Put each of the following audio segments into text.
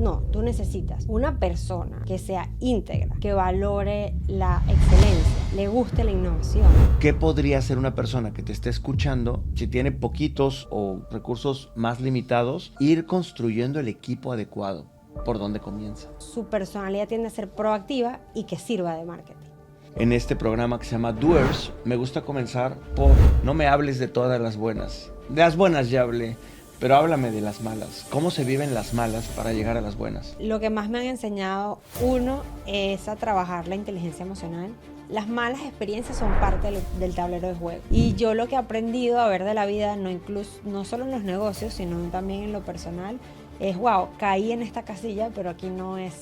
No, tú necesitas una persona que sea íntegra, que valore la excelencia, le guste la innovación. ¿Qué podría hacer una persona que te esté escuchando si tiene poquitos o recursos más limitados? Ir construyendo el equipo adecuado. ¿Por dónde comienza? Su personalidad tiende a ser proactiva y que sirva de marketing. En este programa que se llama Doers, me gusta comenzar por no me hables de todas las buenas. De las buenas ya hablé, pero háblame de las malas. ¿Cómo se viven las malas para llegar a las buenas? Lo que más me han enseñado, uno, es a trabajar la inteligencia emocional. Las malas experiencias son parte del tablero de juego. Y yo lo que he aprendido a ver de la vida, no solo en los negocios, sino también en lo personal, es, wow, caí en esta casilla, pero aquí no es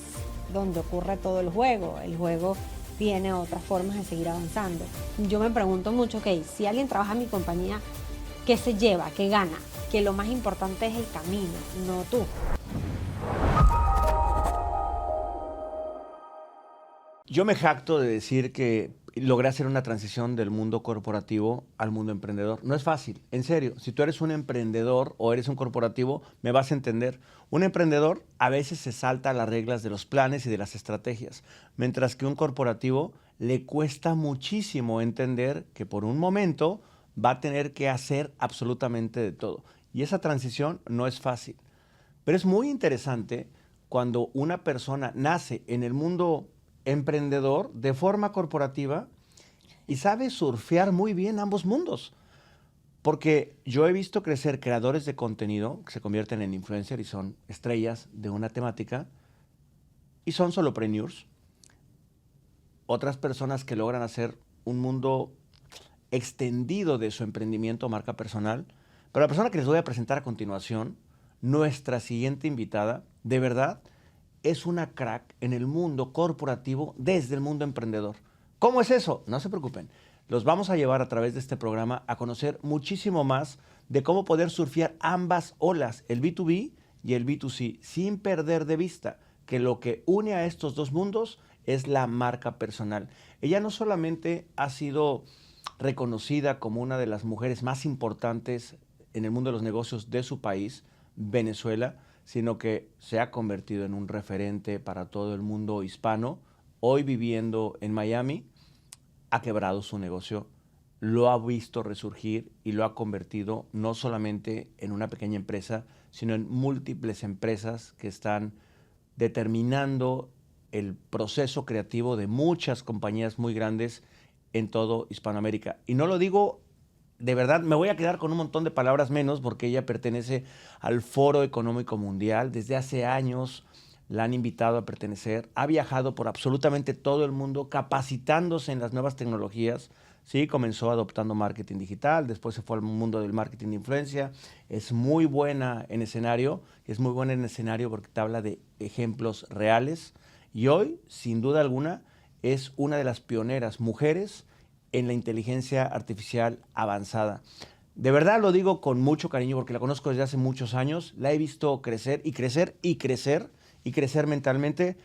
donde ocurre todo el juego. El juego tiene otras formas de seguir avanzando. Yo me pregunto mucho, ok, si alguien trabaja en mi compañía, ¿qué se lleva? ¿Qué gana? Que lo más importante es el camino, no tú. Yo me jacto de decir que logré hacer una transición del mundo corporativo al mundo emprendedor. No es fácil, en serio. Si tú eres un emprendedor o eres un corporativo, me vas a entender. Un emprendedor a veces se salta a las reglas de los planes y de las estrategias, mientras que un corporativo le cuesta muchísimo entender que por un momento va a tener que hacer absolutamente de todo. Y esa transición no es fácil. Pero es muy interesante cuando una persona nace en el mundo emprendedor de forma corporativa y sabe surfear muy bien ambos mundos. Porque yo he visto crecer creadores de contenido que se convierten en influencers y son estrellas de una temática y son solopreneurs. Otras personas que logran hacer un mundo extendido de su emprendimiento o marca personal. Pero la persona que les voy a presentar a continuación, nuestra siguiente invitada, de verdad, es una crack en el mundo corporativo desde el mundo emprendedor. ¿Cómo es eso? No se preocupen. Los vamos a llevar a través de este programa a conocer muchísimo más de cómo poder surfear ambas olas, el B2B y el B2C, sin perder de vista que lo que une a estos dos mundos es la marca personal. Ella no solamente ha sido reconocida como una de las mujeres más importantes en el mundo de los negocios de su país, Venezuela, sino que se ha convertido en un referente para todo el mundo hispano. Hoy viviendo en Miami, ha quebrado su negocio, lo ha visto resurgir y lo ha convertido no solamente en una pequeña empresa, sino en múltiples empresas que están determinando el proceso creativo de muchas compañías muy grandes en todo Hispanoamérica. Y no lo digo, de verdad, me voy a quedar con un montón de palabras menos porque ella pertenece al Foro Económico Mundial. Desde hace años la han invitado a pertenecer. Ha viajado por absolutamente todo el mundo capacitándose en las nuevas tecnologías. Sí, comenzó adoptando marketing digital, después se fue al mundo del marketing de influencia. Es muy buena en escenario, porque te habla de ejemplos reales. Y hoy, sin duda alguna, es una de las pioneras mujeres en la inteligencia artificial avanzada. De verdad lo digo con mucho cariño porque la conozco desde hace muchos años, la he visto crecer y crecer y crecer y crecer mentalmente.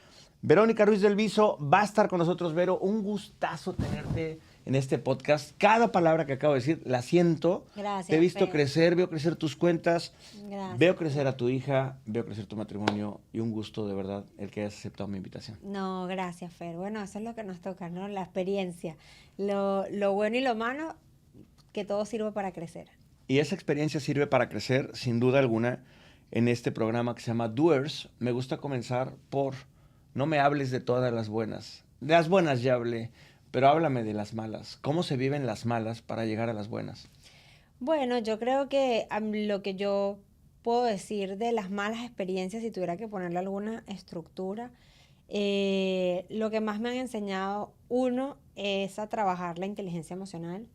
Verónica Ruiz del Viso va a estar con nosotros, Vero. Un gustazo tenerte en este podcast. Cada palabra que acabo de decir la siento. Gracias, Te he visto Fer. crecer, veo crecer tus cuentas, Gracias. veo crecer a tu hija, veo crecer tu matrimonio y un gusto de verdad el que hayas aceptado mi invitación. No, gracias, Fer. Bueno, eso es lo que nos toca, ¿no? La experiencia. Lo bueno y lo malo, que todo sirve para crecer. Y esa experiencia sirve para crecer, sin duda alguna, en este programa que se llama Doers. Me gusta comenzar por no me hables de todas las buenas. De las buenas ya hablé, pero háblame de las malas. ¿Cómo se viven las malas para llegar a las buenas? Bueno, yo creo que lo que yo puedo decir de las malas experiencias, si tuviera que ponerle alguna estructura, lo que más me han enseñado, uno, es a trabajar la inteligencia emocional,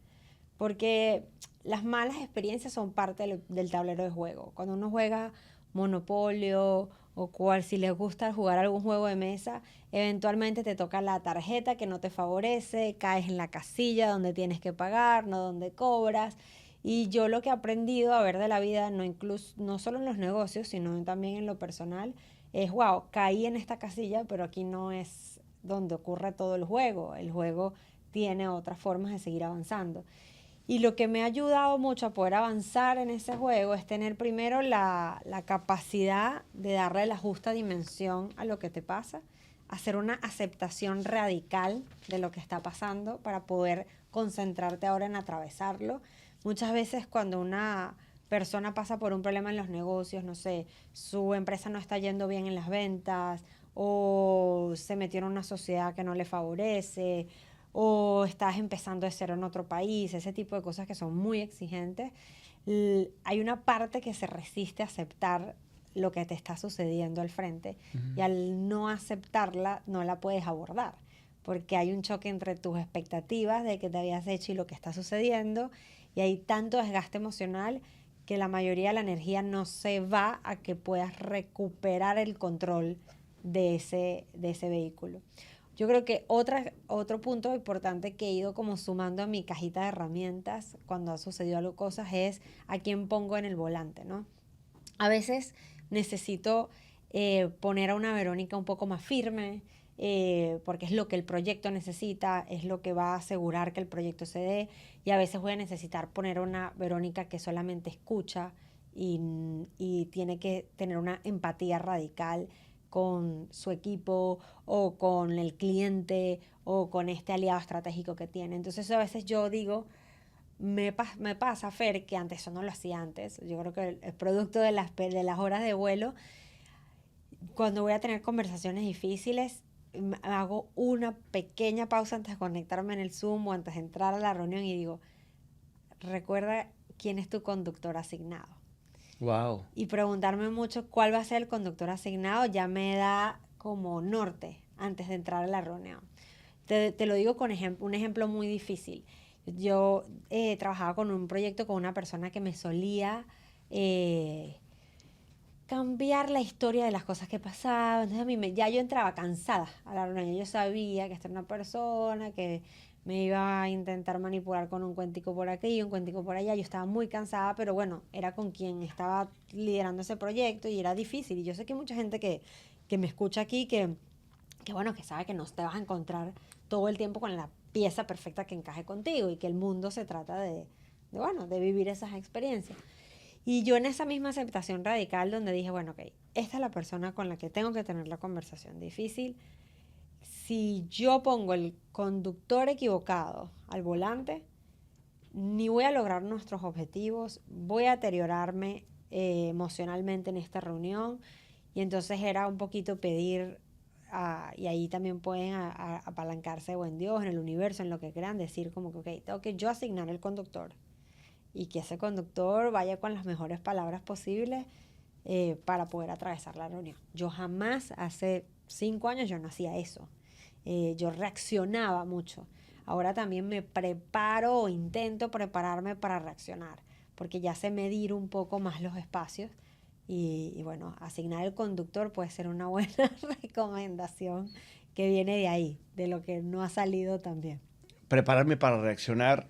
porque las malas experiencias son parte del tablero de juego. Cuando uno juega Monopolio o si les gusta jugar algún juego de mesa, eventualmente te toca la tarjeta que no te favorece, caes en la casilla donde tienes que pagar, no donde cobras. Y yo lo que he aprendido a ver de la vida, no solo en los negocios, sino también en lo personal, es, wow, caí en esta casilla, pero aquí no es donde ocurre todo el juego. El juego tiene otras formas de seguir avanzando. Y lo que me ha ayudado mucho a poder avanzar en ese juego es tener primero la capacidad de darle la justa dimensión a lo que te pasa, hacer una aceptación radical de lo que está pasando para poder concentrarte ahora en atravesarlo. Muchas veces cuando una persona pasa por un problema en los negocios, no sé, su empresa no está yendo bien en las ventas o se metió en una sociedad que no le favorece o estás empezando de cero en otro país, ese tipo de cosas que son muy exigentes, hay una parte que se resiste a aceptar lo que te está sucediendo al frente y al no aceptarla no la puedes abordar porque hay un choque entre tus expectativas de que te habías hecho y lo que está sucediendo y hay tanto desgaste emocional que la mayoría de la energía no se va a que puedas recuperar el control de ese vehículo. Yo creo que otro punto importante que he ido como sumando a mi cajita de herramientas cuando ha sucedido algo, cosas, es a quién pongo en el volante, ¿no? A veces necesito poner a una Verónica un poco más firme, porque es lo que el proyecto necesita, es lo que va a asegurar que el proyecto se dé, y a veces voy a necesitar poner a una Verónica que solamente escucha y tiene que tener una empatía radical con su equipo o con el cliente o con este aliado estratégico que tiene. Entonces a veces yo digo, me pasa, Fer, que antes eso no lo hacía antes. Yo creo que el producto de las horas de vuelo, cuando voy a tener conversaciones difíciles, hago una pequeña pausa antes de conectarme en el Zoom o antes de entrar a la reunión y digo, recuerda quién es tu conductor asignado. Wow. Y preguntarme mucho cuál va a ser el conductor asignado ya me da como norte antes de entrar a la reunión. Te lo digo con un ejemplo muy difícil. Yo trabajaba con un proyecto con una persona que me solía cambiar la historia de las cosas que pasaban. Entonces a mí ya yo entraba cansada a la reunión. Yo sabía que esta era una persona que me iba a intentar manipular con un cuentico por aquí y un cuentico por allá. Yo estaba muy cansada, pero bueno, era con quien estaba liderando ese proyecto y era difícil. Y yo sé que hay mucha gente que me escucha aquí que bueno, que sabe que no te vas a encontrar todo el tiempo con la pieza perfecta que encaje contigo y que el mundo se trata bueno, de vivir esas experiencias. Y yo en esa misma aceptación radical donde dije, bueno, ok, esta es la persona con la que tengo que tener la conversación difícil. Si yo pongo el conductor equivocado al volante, ni voy a lograr nuestros objetivos, voy a deteriorarme emocionalmente en esta reunión. Y entonces era un poquito pedir, y ahí también pueden apalancarse o en Dios, en el universo, en lo que crean, decir como que, ok, tengo que yo asignar el conductor y que ese conductor vaya con las mejores palabras posibles para poder atravesar la reunión. Yo jamás, hace 5 años, yo no hacía eso. Yo reaccionaba mucho. Ahora también me preparo o intento prepararme para reaccionar, porque ya sé medir un poco más los espacios y bueno, asignar el conductor puede ser una buena recomendación que viene de ahí, de lo que no ha salido también. Prepararme para reaccionar.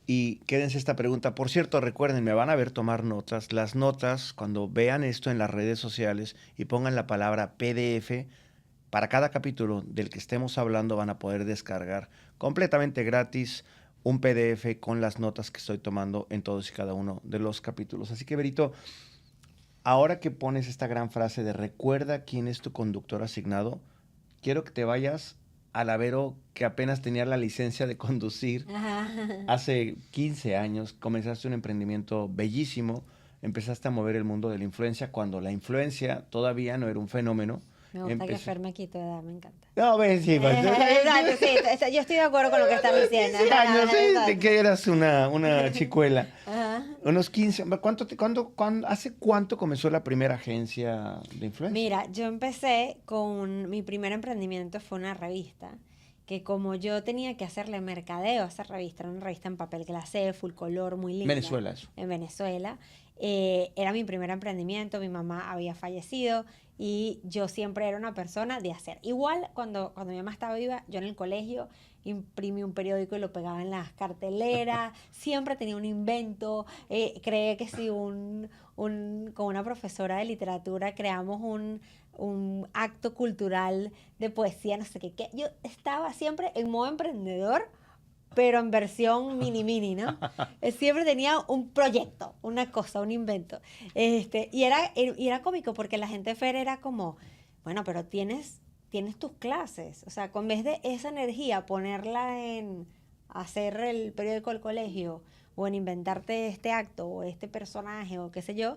Y quédense esta pregunta. Por cierto, recuerden, me van a ver tomar notas. Las notas, cuando vean esto en las redes sociales y pongan la palabra PDF, para cada capítulo del que estemos hablando van a poder descargar completamente gratis un PDF con las notas que estoy tomando en todos y cada uno de los capítulos. Así que, Berito, ahora que pones esta gran frase de recuerda quién es tu conductor asignado, quiero que te vayas a la Vero que apenas tenía la licencia de conducir. Hace 15 años comenzaste un emprendimiento bellísimo, empezaste a mover el mundo de la influencia cuando la influencia todavía no era un fenómeno. Me gusta que Fer me quito de edad, me encanta. No, ves, sí, Exacto, sí, yo estoy de acuerdo con lo que estás diciendo. Sí, que eras una chicuela. Ajá. Unos 15, ¿hace cuánto comenzó la primera agencia de influencia? Mira, yo empecé mi primer emprendimiento fue una revista, que como yo tenía que hacerle mercadeo a esa revista, era una revista en papel glacé, full color, muy linda. Venezuela, eso. En Venezuela. Era mi primer emprendimiento, mi mamá había fallecido y yo siempre era una persona de hacer. Igual cuando mi mamá estaba viva, yo en el colegio imprimí un periódico y lo pegaba en las carteleras, siempre tenía un invento, creé que si con una profesora de literatura creamos un acto cultural de poesía, no sé qué. Yo estaba siempre en modo emprendedor pero en versión mini, ¿no? Siempre tenía un proyecto, una cosa, un invento. Y era cómico porque la gente de FER era como, bueno, pero tienes tus clases. O sea, con vez de esa energía, ponerla en hacer el periódico del colegio o en inventarte este acto o este personaje o qué sé yo,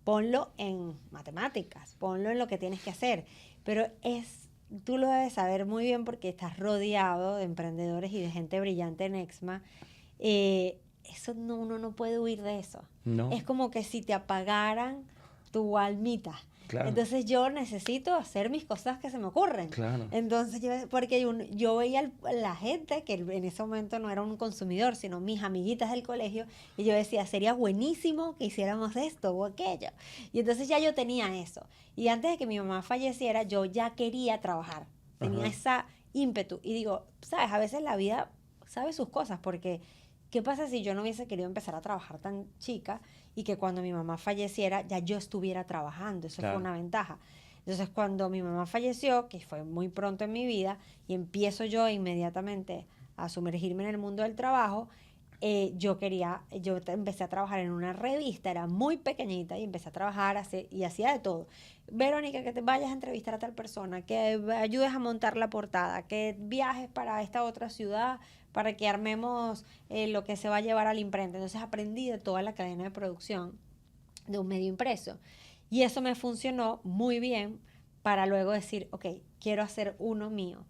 ponlo en matemáticas, ponlo en lo que tienes que hacer. Pero tú lo debes saber muy bien porque estás rodeado de emprendedores y de gente brillante en Exma. Eso no, uno no puede huir de eso. No. Es como que si te apagaran tu almita. Claro. Entonces yo necesito hacer mis cosas que se me ocurren. Claro. Entonces porque yo veía la gente que en ese momento no era un consumidor, sino mis amiguitas del colegio, y yo decía, sería buenísimo que hiciéramos esto o aquello. Y entonces ya yo tenía eso. Y antes de que mi mamá falleciera, yo ya quería trabajar. Tenía esa ímpetu. Y digo, sabes, a veces la vida sabe sus cosas, porque ¿qué pasa si yo no hubiese querido empezar a trabajar tan chica y que cuando mi mamá falleciera ya yo estuviera trabajando? Eso fue una ventaja. Entonces, cuando mi mamá falleció, que fue muy pronto en mi vida, y empiezo yo inmediatamente a sumergirme en el mundo del trabajo, yo empecé a trabajar en una revista, era muy pequeñita, y empecé a trabajar y hacía de todo. Verónica, que te vayas a entrevistar a tal persona, que ayudes a montar la portada, que viajes para esta otra ciudad para que armemos lo que se va a llevar a la imprenta. Entonces aprendí de toda la cadena de producción de un medio impreso. Y eso me funcionó muy bien para luego decir, ok, quiero hacer uno mío.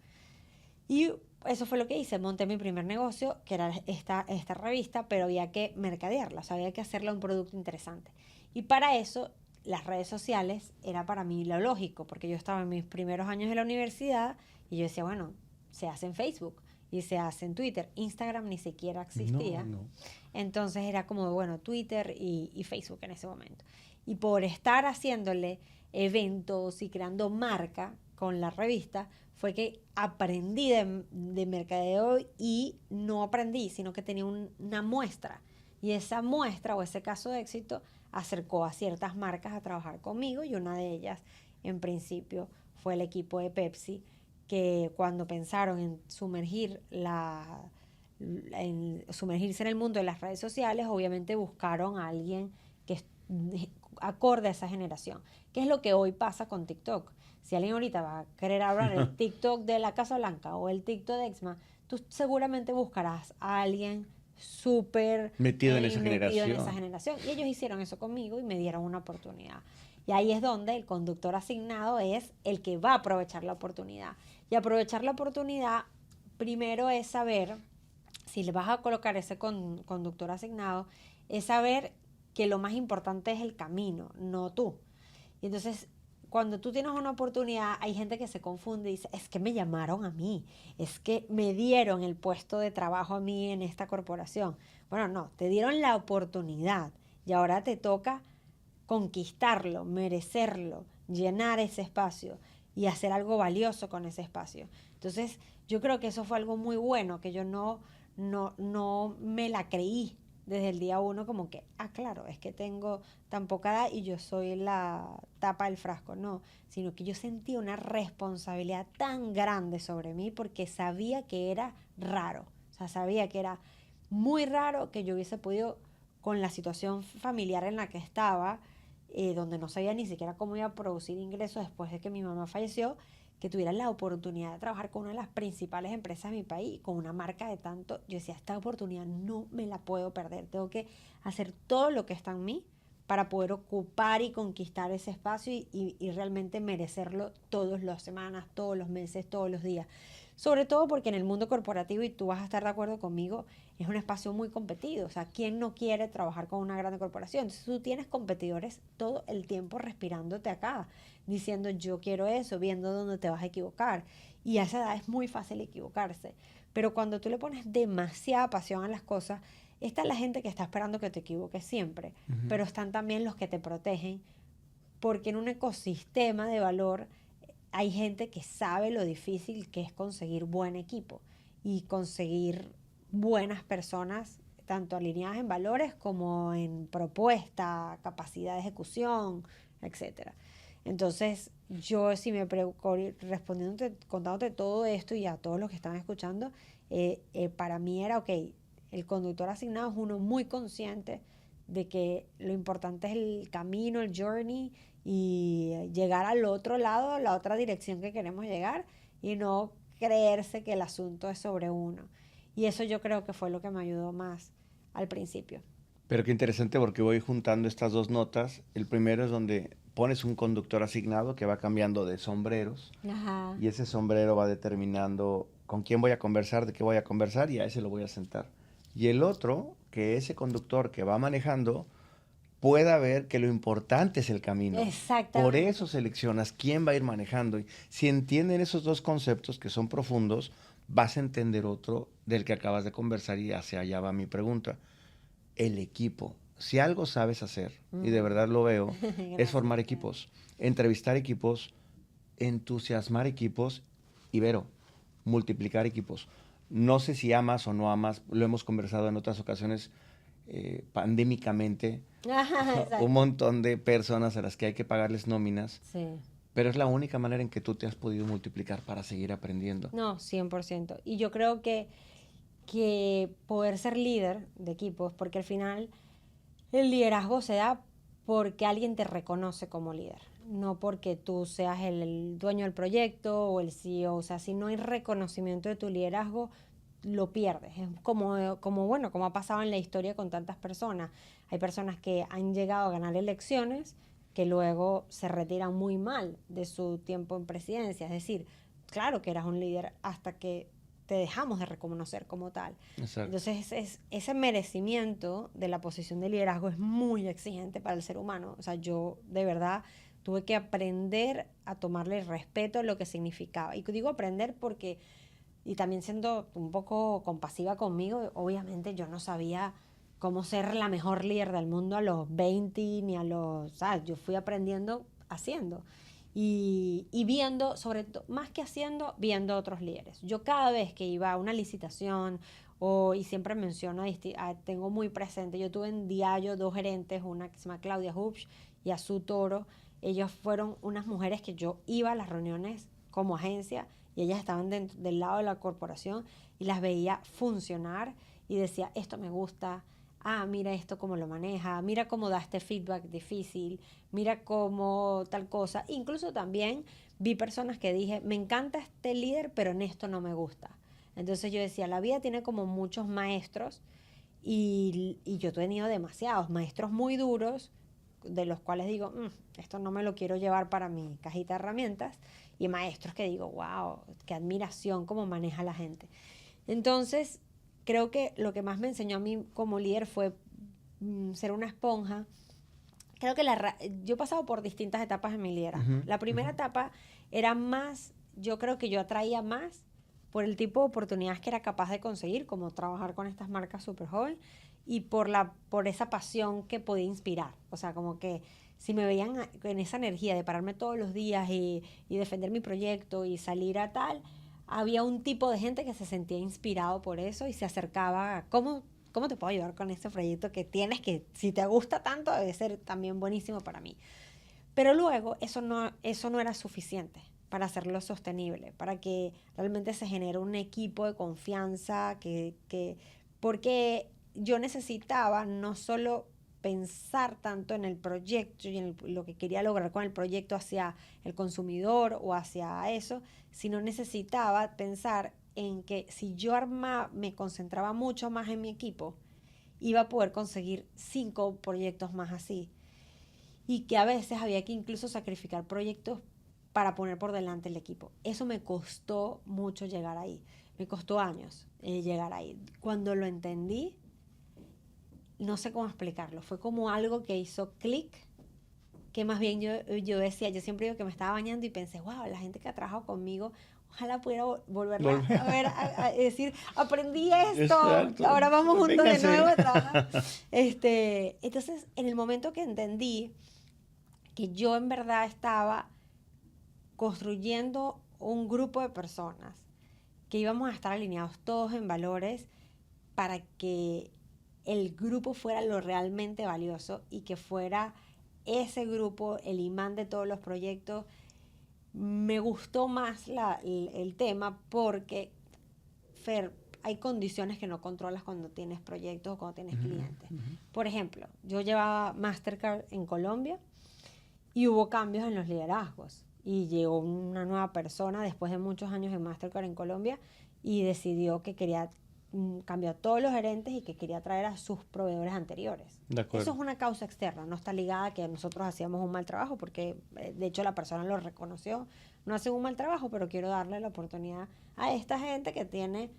Y eso fue lo que hice. Monté mi primer negocio, que era esta revista, pero había que mercadearla, o sea, había que hacerla un producto interesante. Y para eso, las redes sociales era para mí lo lógico, porque yo estaba en mis primeros años de la universidad y yo decía, bueno, se hace en Facebook y se hace en Twitter. Instagram ni siquiera existía. No. Entonces era como, bueno, Twitter y Facebook en ese momento. Y por estar haciéndole eventos y creando marca con la revista, fue que aprendí de mercadeo y no aprendí, sino que tenía una muestra. Y esa muestra o ese caso de éxito acercó a ciertas marcas a trabajar conmigo y una de ellas, en principio, fue el equipo de Pepsi, que cuando pensaron en sumergirse en el mundo de las redes sociales, obviamente buscaron a alguien que acorde a esa generación. ¿Qué es lo que hoy pasa con TikTok? Si alguien ahorita va a querer hablar el TikTok de la Casa Blanca o el TikTok de Exma, tú seguramente buscarás a alguien súper metido en esa generación. Y ellos hicieron eso conmigo y me dieron una oportunidad. Y ahí es donde el conductor asignado es el que va a aprovechar la oportunidad. Y aprovechar la oportunidad, primero es saber, si le vas a colocar ese conductor asignado, es saber que lo más importante es el camino, no tú. Y entonces, cuando tú tienes una oportunidad, hay gente que se confunde y dice, es que me llamaron a mí, es que me dieron el puesto de trabajo a mí en esta corporación. Bueno, no, te dieron la oportunidad y ahora te toca conquistarlo, merecerlo, llenar ese espacio y hacer algo valioso con ese espacio. Entonces, yo creo que eso fue algo muy bueno, que yo no me la creí desde el día uno como que, claro, es que tengo tan poca edad y yo soy la tapa del frasco. No, sino que yo sentí una responsabilidad tan grande sobre mí porque sabía que era raro. O sea, sabía que era muy raro que yo hubiese podido, con la situación familiar en la que estaba, donde no sabía ni siquiera cómo iba a producir ingresos después de que mi mamá falleció, que tuviera la oportunidad de trabajar con una de las principales empresas de mi país, con una marca de tanto. Yo decía, esta oportunidad no me la puedo perder, tengo que hacer todo lo que está en mí para poder ocupar y conquistar ese espacio y realmente merecerlo todas las semanas, todos los meses, todos los días. Sobre todo porque en el mundo corporativo, y tú vas a estar de acuerdo conmigo, es un espacio muy competido. O sea, ¿quién no quiere trabajar con una gran corporación? Entonces tú tienes competidores todo el tiempo respirándote acá, diciendo yo quiero eso, viendo dónde te vas a equivocar. Y a esa edad es muy fácil equivocarse. Pero cuando tú le pones demasiada pasión a las cosas, está la gente que está esperando que te equivoques siempre, pero están también los que te protegen, porque en un ecosistema de valor hay gente que sabe lo difícil que es conseguir buen equipo y conseguir buenas personas, tanto alineadas en valores como en propuesta, capacidad de ejecución, etcétera. Entonces, yo si respondiéndote, contándote todo esto y a todos los que están escuchando, para mí era, ok, el conductor asignado es uno muy consciente de que lo importante es el camino, el journey y llegar al otro lado, a la otra dirección que queremos llegar y no creerse que el asunto es sobre uno. Y eso yo creo que fue lo que me ayudó más al principio. Pero qué interesante porque voy juntando estas dos notas. El primero es donde pones un conductor asignado que va cambiando de sombreros Ajá. y ese sombrero va determinando con quién voy a conversar, de qué voy a conversar y a ese lo voy a sentar. Y el otro, que ese conductor que va manejando pueda ver que lo importante es el camino. Por Exactamente. eso seleccionas quién va a ir manejando. Y si entienden esos dos conceptos que son profundos, vas a entender otro del que acabas de conversar y hacia allá va mi pregunta. El equipo. Si algo sabes hacer, y de verdad lo veo, es Gracias. formar equipos, entrevistar equipos, entusiasmar equipos y, Vero, multiplicar equipos. No sé si amas o no amas, lo hemos conversado en otras ocasiones, pandémicamente, Ajá, un exacto. montón de personas a las que hay que pagarles nóminas, Sí. pero es la única manera en que tú te has podido multiplicar para seguir aprendiendo. No, 100%. Y yo creo que poder ser líder de equipos, porque al final el liderazgo se da porque alguien te reconoce como líder, no porque tú seas el dueño del proyecto o el CEO. O sea, si no hay reconocimiento de tu liderazgo, lo pierdes. Es bueno, como ha pasado en la historia con tantas personas. Hay personas que han llegado a ganar elecciones que luego se retiran muy mal de su tiempo en presidencia. Es decir, claro que eras un líder hasta que te dejamos de reconocer como tal. Exacto. Entonces, ese merecimiento de la posición de liderazgo es muy exigente para el ser humano. O sea, yo de verdad tuve que aprender a tomarle respeto a lo que significaba. Y digo aprender porque, y también siendo un poco compasiva conmigo, obviamente yo no sabía cómo ser la mejor líder del mundo a los 20 ni a los... ¿sabes? Yo fui aprendiendo haciendo y viendo, sobre todo, más que haciendo, viendo otros líderes. Yo cada vez que iba a una licitación y siempre menciono, tengo muy presente, yo tuve en Diallo dos gerentes, una que se llama Claudia Hubsch y Azú Toro. Ellos fueron unas mujeres que yo iba a las reuniones como agencia y ellas estaban del lado de la corporación y las veía funcionar y decía, esto me gusta, mira esto cómo lo maneja, mira cómo da este feedback difícil, mira cómo tal cosa. Incluso también vi personas que dije, me encanta este líder, pero en esto no me gusta. Entonces yo decía, la vida tiene como muchos maestros y yo he tenido demasiados maestros muy duros, de los cuales digo, esto no me lo quiero llevar para mi cajita de herramientas, y maestros que digo, wow, qué admiración cómo maneja la gente. Entonces, creo que lo que más me enseñó a mí como líder fue ser una esponja. Creo que yo he pasado por distintas etapas en mi liderazgo. Ujú, La primera ujú. etapa era más, yo creo que yo atraía más por el tipo de oportunidades que era capaz de conseguir, como trabajar con estas marcas súper joven, y por esa pasión que podía inspirar. O sea, como que si me veían en esa energía de pararme todos los días y defender mi proyecto y salir a tal, había un tipo de gente que se sentía inspirado por eso y se acercaba a cómo te puedo ayudar con este proyecto que tienes, que si te gusta tanto debe ser también buenísimo para mí. Pero luego eso no era suficiente para hacerlo sostenible, para que realmente se genere un equipo de confianza, porque yo necesitaba no solo pensar tanto en el proyecto y en lo que quería lograr con el proyecto hacia el consumidor o hacia eso, sino necesitaba pensar en que si yo me concentraba mucho más en mi equipo, iba a poder conseguir 5 proyectos más así. Y que a veces había que incluso sacrificar proyectos para poner por delante el equipo. Eso me costó mucho llegar ahí. Me costó años llegar ahí. Cuando lo entendí, no sé cómo explicarlo. Fue como algo que hizo clic, que más bien yo decía, yo siempre digo que me estaba bañando y pensé, wow, la gente que ha trabajado conmigo, ojalá pudiera volverla Volver. a ver, a decir, aprendí esto, Exacto. ahora vamos juntos de Véngase. nuevo a trabajar. Entonces, en el momento que entendí que yo en verdad estaba construyendo un grupo de personas que íbamos a estar alineados todos en valores para que el grupo fuera lo realmente valioso y que fuera ese grupo el imán de todos los proyectos. me gustó más el tema porque, Fer, hay condiciones que no controlas cuando tienes proyectos o cuando tienes clientes. Por ejemplo, yo llevaba Mastercard en Colombia y hubo cambios en los liderazgos. Y llegó una nueva persona después de muchos años en Mastercard en Colombia y decidió que quería cambiar a todos los gerentes y que quería traer a sus proveedores anteriores. Eso es una causa externa, no está ligada a que nosotros hacíamos un mal trabajo, porque de hecho la persona lo reconoció. No hacen un mal trabajo, pero quiero darle la oportunidad a esta gente que tiene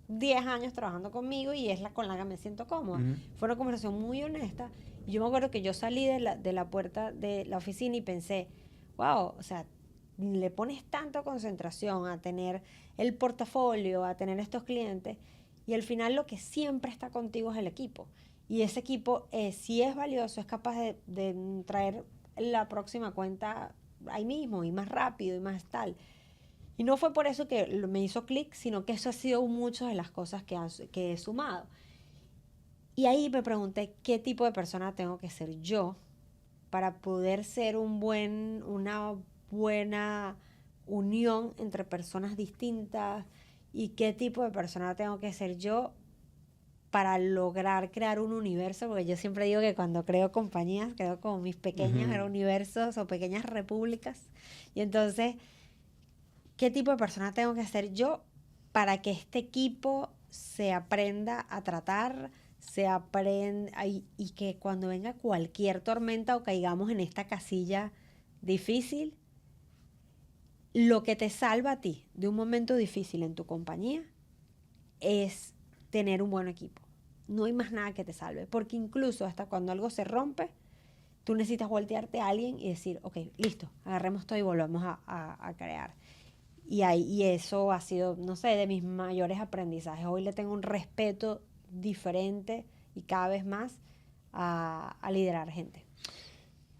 10 años trabajando conmigo y es la con la que me siento cómoda. Fue una conversación muy honesta. Y yo me acuerdo que yo salí de la puerta de la oficina y pensé, wow, o sea, le pones tanta concentración a tener el portafolio, a tener estos clientes, y al final lo que siempre está contigo es el equipo. Y ese equipo, si es valioso, es capaz de traer la próxima cuenta ahí mismo, y más rápido, y más tal. Y no fue por eso que me hizo clic, sino que eso ha sido muchas de las cosas que he sumado. Y ahí me pregunté qué tipo de persona tengo que ser yo para poder ser una buena unión entre personas distintas, y qué tipo de persona tengo que ser yo para lograr crear un universo, porque yo siempre digo que cuando creo compañías, creo como mis pequeños universos o pequeñas repúblicas. Y entonces, ¿qué tipo de persona tengo que ser yo para que este equipo se aprenda a tratar, se aprenda y que cuando venga cualquier tormenta o caigamos en esta casilla difícil, lo que te salva a ti de un momento difícil en tu compañía es tener un buen equipo? No hay más nada que te salve, porque incluso hasta cuando algo se rompe, tú necesitas voltearte a alguien y decir, ok, listo, agarremos todo y volvamos a crear. Y eso ha sido, no sé, de mis mayores aprendizajes. Hoy le tengo un respeto diferente y cada vez más a liderar gente.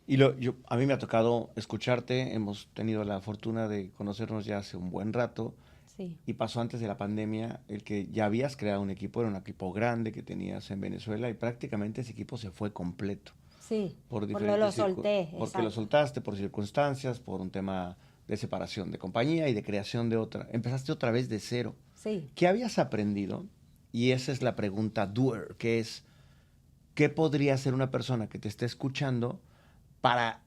Y a mí me ha tocado escucharte, hemos tenido la fortuna de conocernos ya hace un buen rato. Sí. Y pasó antes de la pandemia, el que ya habías creado un equipo, era un equipo grande que tenías en Venezuela y prácticamente ese equipo se fue completo. Sí, Por lo solté. porque exacto. lo soltaste por circunstancias, por un tema de separación de compañía y de creación de otra. Empezaste otra vez de cero. Sí. ¿Qué habías aprendido? Y esa es la pregunta doer, que es, ¿qué podría hacer una persona que te esté escuchando para,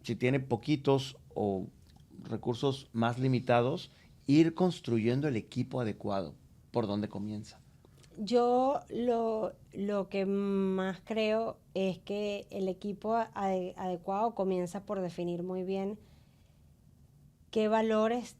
si tiene poquitos o recursos más limitados, ir construyendo el equipo adecuado? ¿Por dónde comienza? Yo lo que más creo es que el equipo adecuado comienza por definir muy bien qué valores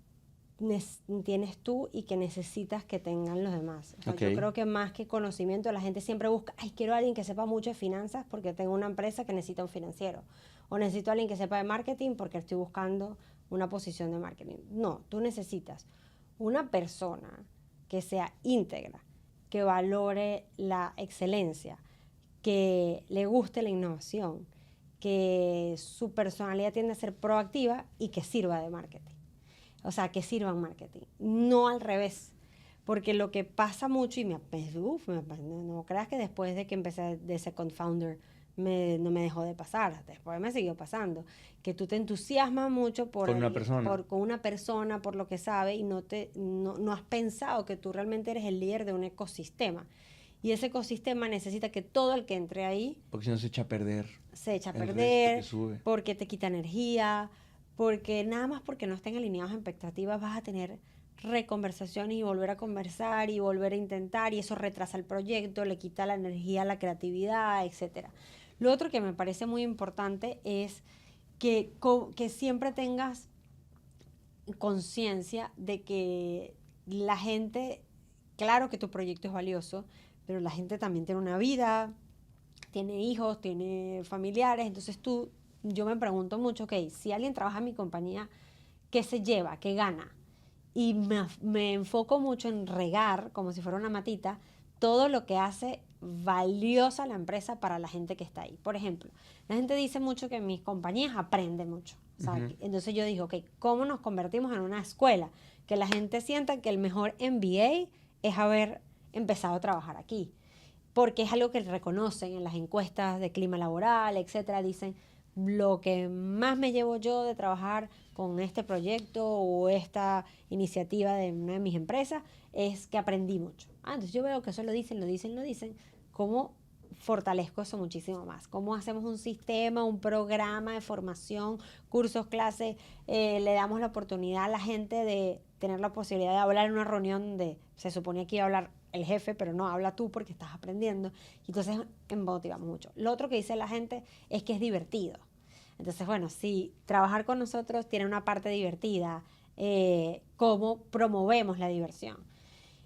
tienes tú y que necesitas que tengan los demás. O sea, Okay. Yo creo que más que conocimiento, la gente siempre busca, ay, quiero a alguien que sepa mucho de finanzas porque tengo una empresa que necesita un financiero. O necesito a alguien que sepa de marketing porque estoy buscando una posición de marketing. No, tú necesitas una persona que sea íntegra, que valore la excelencia, que le guste la innovación, que su personalidad tiende a ser proactiva y que sirva de marketing. O sea, que sirva en marketing, no al revés. Porque lo que pasa mucho, y no creas que después de que empecé de Second Founder no me dejó de pasar, después me siguió pasando, que tú te entusiasmas mucho Con una persona. con una persona, por lo que sabe, y no has pensado que tú realmente eres el líder de un ecosistema. Y ese ecosistema necesita que todo el que entre ahí Porque si no se echa a perder. se echa a El resto perder, que sube. porque te quita energía, porque nada más porque no estén alineados en expectativas vas a tener reconversación y volver a conversar y volver a intentar, y eso retrasa el proyecto, le quita la energía, la creatividad, etc. Lo otro que me parece muy importante es que siempre tengas conciencia de que la gente, claro que tu proyecto es valioso, pero la gente también tiene una vida, tiene hijos, tiene familiares, entonces yo me pregunto mucho, ok, si alguien trabaja en mi compañía, ¿qué se lleva? ¿Qué gana? Y me enfoco mucho en regar, como si fuera una matita, todo lo que hace valiosa la empresa para la gente que está ahí. Por ejemplo, la gente dice mucho que mis compañías aprenden mucho. O sea, entonces yo digo, ok, ¿cómo nos convertimos en una escuela? Que la gente sienta que el mejor MBA es haber empezado a trabajar aquí. Porque es algo que reconocen en las encuestas de clima laboral, etcétera. Dicen, lo que más me llevo yo de trabajar con este proyecto o esta iniciativa de una de mis empresas es que aprendí mucho. Entonces yo veo que eso lo dicen, ¿cómo fortalezco eso muchísimo más? ¿Cómo hacemos un sistema, un programa de formación, cursos, clases? Le damos la oportunidad a la gente de tener la posibilidad de hablar en una reunión donde se suponía que iba a hablar el jefe, pero no, habla tú porque estás aprendiendo. Entonces motivamos mucho. Lo otro que dice la gente es que es divertido. Entonces, bueno, si trabajar con nosotros tiene una parte divertida, cómo promovemos la diversión.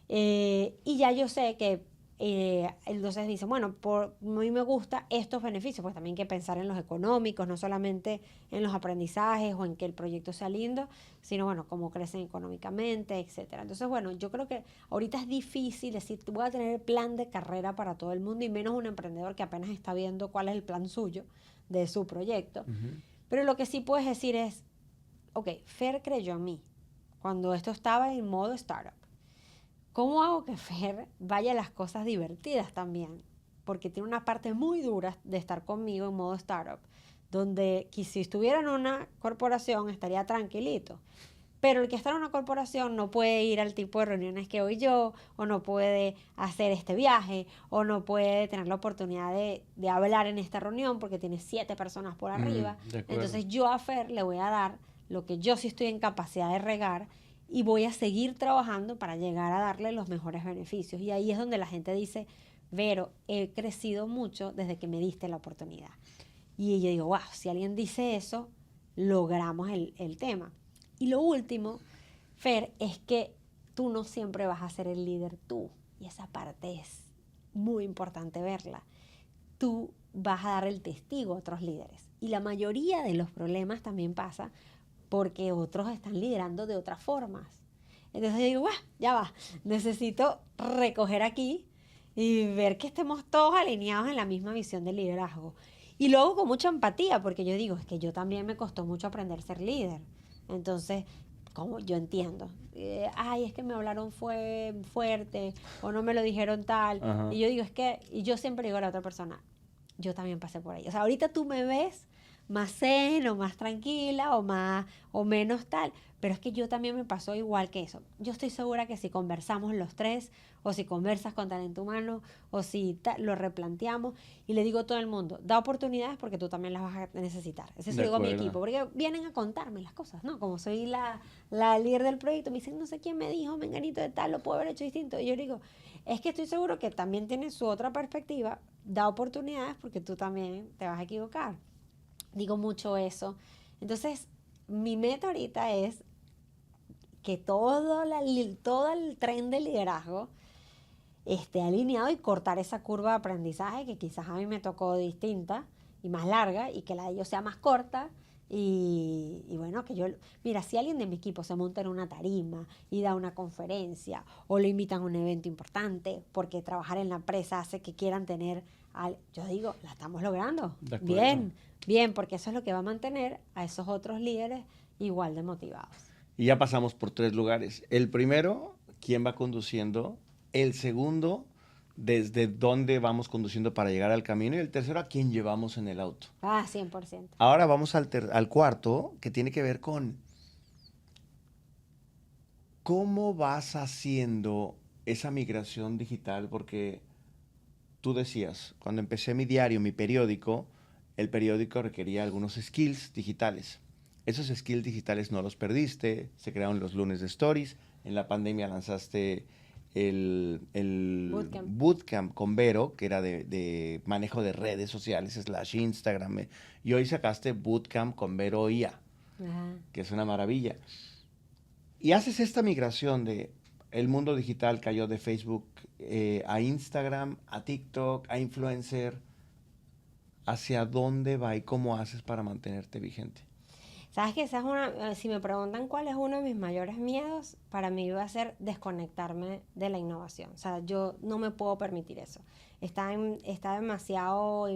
Y ya yo sé que entonces dicen, bueno, a mí me gusta estos beneficios, pues también hay que pensar en los económicos, no solamente en los aprendizajes o en que el proyecto sea lindo, sino bueno, cómo crecen económicamente, etcétera. Entonces, bueno, yo creo que ahorita es difícil decir, voy a tener el plan de carrera para todo el mundo y menos un emprendedor que apenas está viendo cuál es el plan suyo de su proyecto. Pero lo que sí puedes decir es, ok, Fer creyó en mí cuando esto estaba en modo startup. ¿Cómo hago que Fer vaya a las cosas divertidas también? Porque tiene una parte muy dura de estar conmigo en modo startup, donde si estuviera en una corporación estaría tranquilito. Pero el que está en una corporación no puede ir al tipo de reuniones que voy yo, o no puede hacer este viaje, o no puede tener la oportunidad de hablar en esta reunión porque tiene 7 personas por arriba. Entonces yo a Fer le voy a dar lo que yo sí estoy en capacidad de regar y voy a seguir trabajando para llegar a darle los mejores beneficios. Y ahí es donde la gente dice, Vero, he crecido mucho desde que me diste la oportunidad. Y yo digo, wow, si alguien dice eso, logramos el tema. Y lo último, Fer, es que tú no siempre vas a ser el líder tú. Y esa parte es muy importante verla. Tú vas a dar el testigo a otros líderes. Y la mayoría de los problemas también pasa porque otros están liderando de otras formas. Entonces yo digo, ya va, necesito recoger aquí y ver que estemos todos alineados en la misma visión del liderazgo. Y lo hago con mucha empatía, porque yo digo, es que yo también me costó mucho aprender a ser líder. Entonces, como yo entiendo, es que me hablaron fuerte o no me lo dijeron tal. Ajá. Y yo digo, y yo siempre digo a la otra persona, yo también pasé por ahí. O sea, ahorita tú me ves más zen o más tranquila o menos tal, pero es que yo también me pasó igual que eso. Yo estoy segura que si conversamos los tres o si conversas con talento humano o si lo replanteamos y le digo a todo el mundo, da oportunidades porque tú también las vas a necesitar. Eso se lo digo a mi equipo, porque vienen a contarme las cosas, ¿no? Como soy la líder del proyecto, me dicen, no sé quién me dijo, menganito de tal, lo puedo haber hecho distinto. Y yo digo, es que estoy seguro que también tienes su otra perspectiva, da oportunidades porque tú también te vas a equivocar. Digo mucho eso. Entonces, mi meta ahorita es que todo el tren de liderazgo esté alineado y cortar esa curva de aprendizaje que quizás a mí me tocó distinta y más larga y que la de ellos sea más corta. Y bueno, mira, si alguien de mi equipo se monta en una tarima y da una conferencia o lo invitan a un evento importante porque trabajar en la empresa hace que quieran tener, yo digo, la estamos logrando. Bien, porque eso es lo que va a mantener a esos otros líderes igual de motivados. Y ya pasamos por 3 lugares. El primero, ¿quién va conduciendo? El segundo, desde dónde vamos conduciendo para llegar al camino. Y el tercero, a quién llevamos en el auto. 100%. Ahora vamos al cuarto, que tiene que ver con cómo vas haciendo esa migración digital, porque tú decías, cuando empecé mi diario, mi periódico, el periódico requería algunos skills digitales. Esos skills digitales no los perdiste, se crearon los lunes de stories, en la pandemia lanzaste el bootcamp con Vero, que era de manejo de redes sociales, /Instagram, y hoy sacaste bootcamp con Vero IA, que es una maravilla. Y haces esta migración de el mundo digital cayó de Facebook a Instagram, a TikTok, a influencer. ¿Hacia dónde va y cómo haces para mantenerte vigente? Sabes que si me preguntan cuál es uno de mis mayores miedos, para mí va a ser desconectarme de la innovación. O sea, yo no me puedo permitir eso. Está demasiado,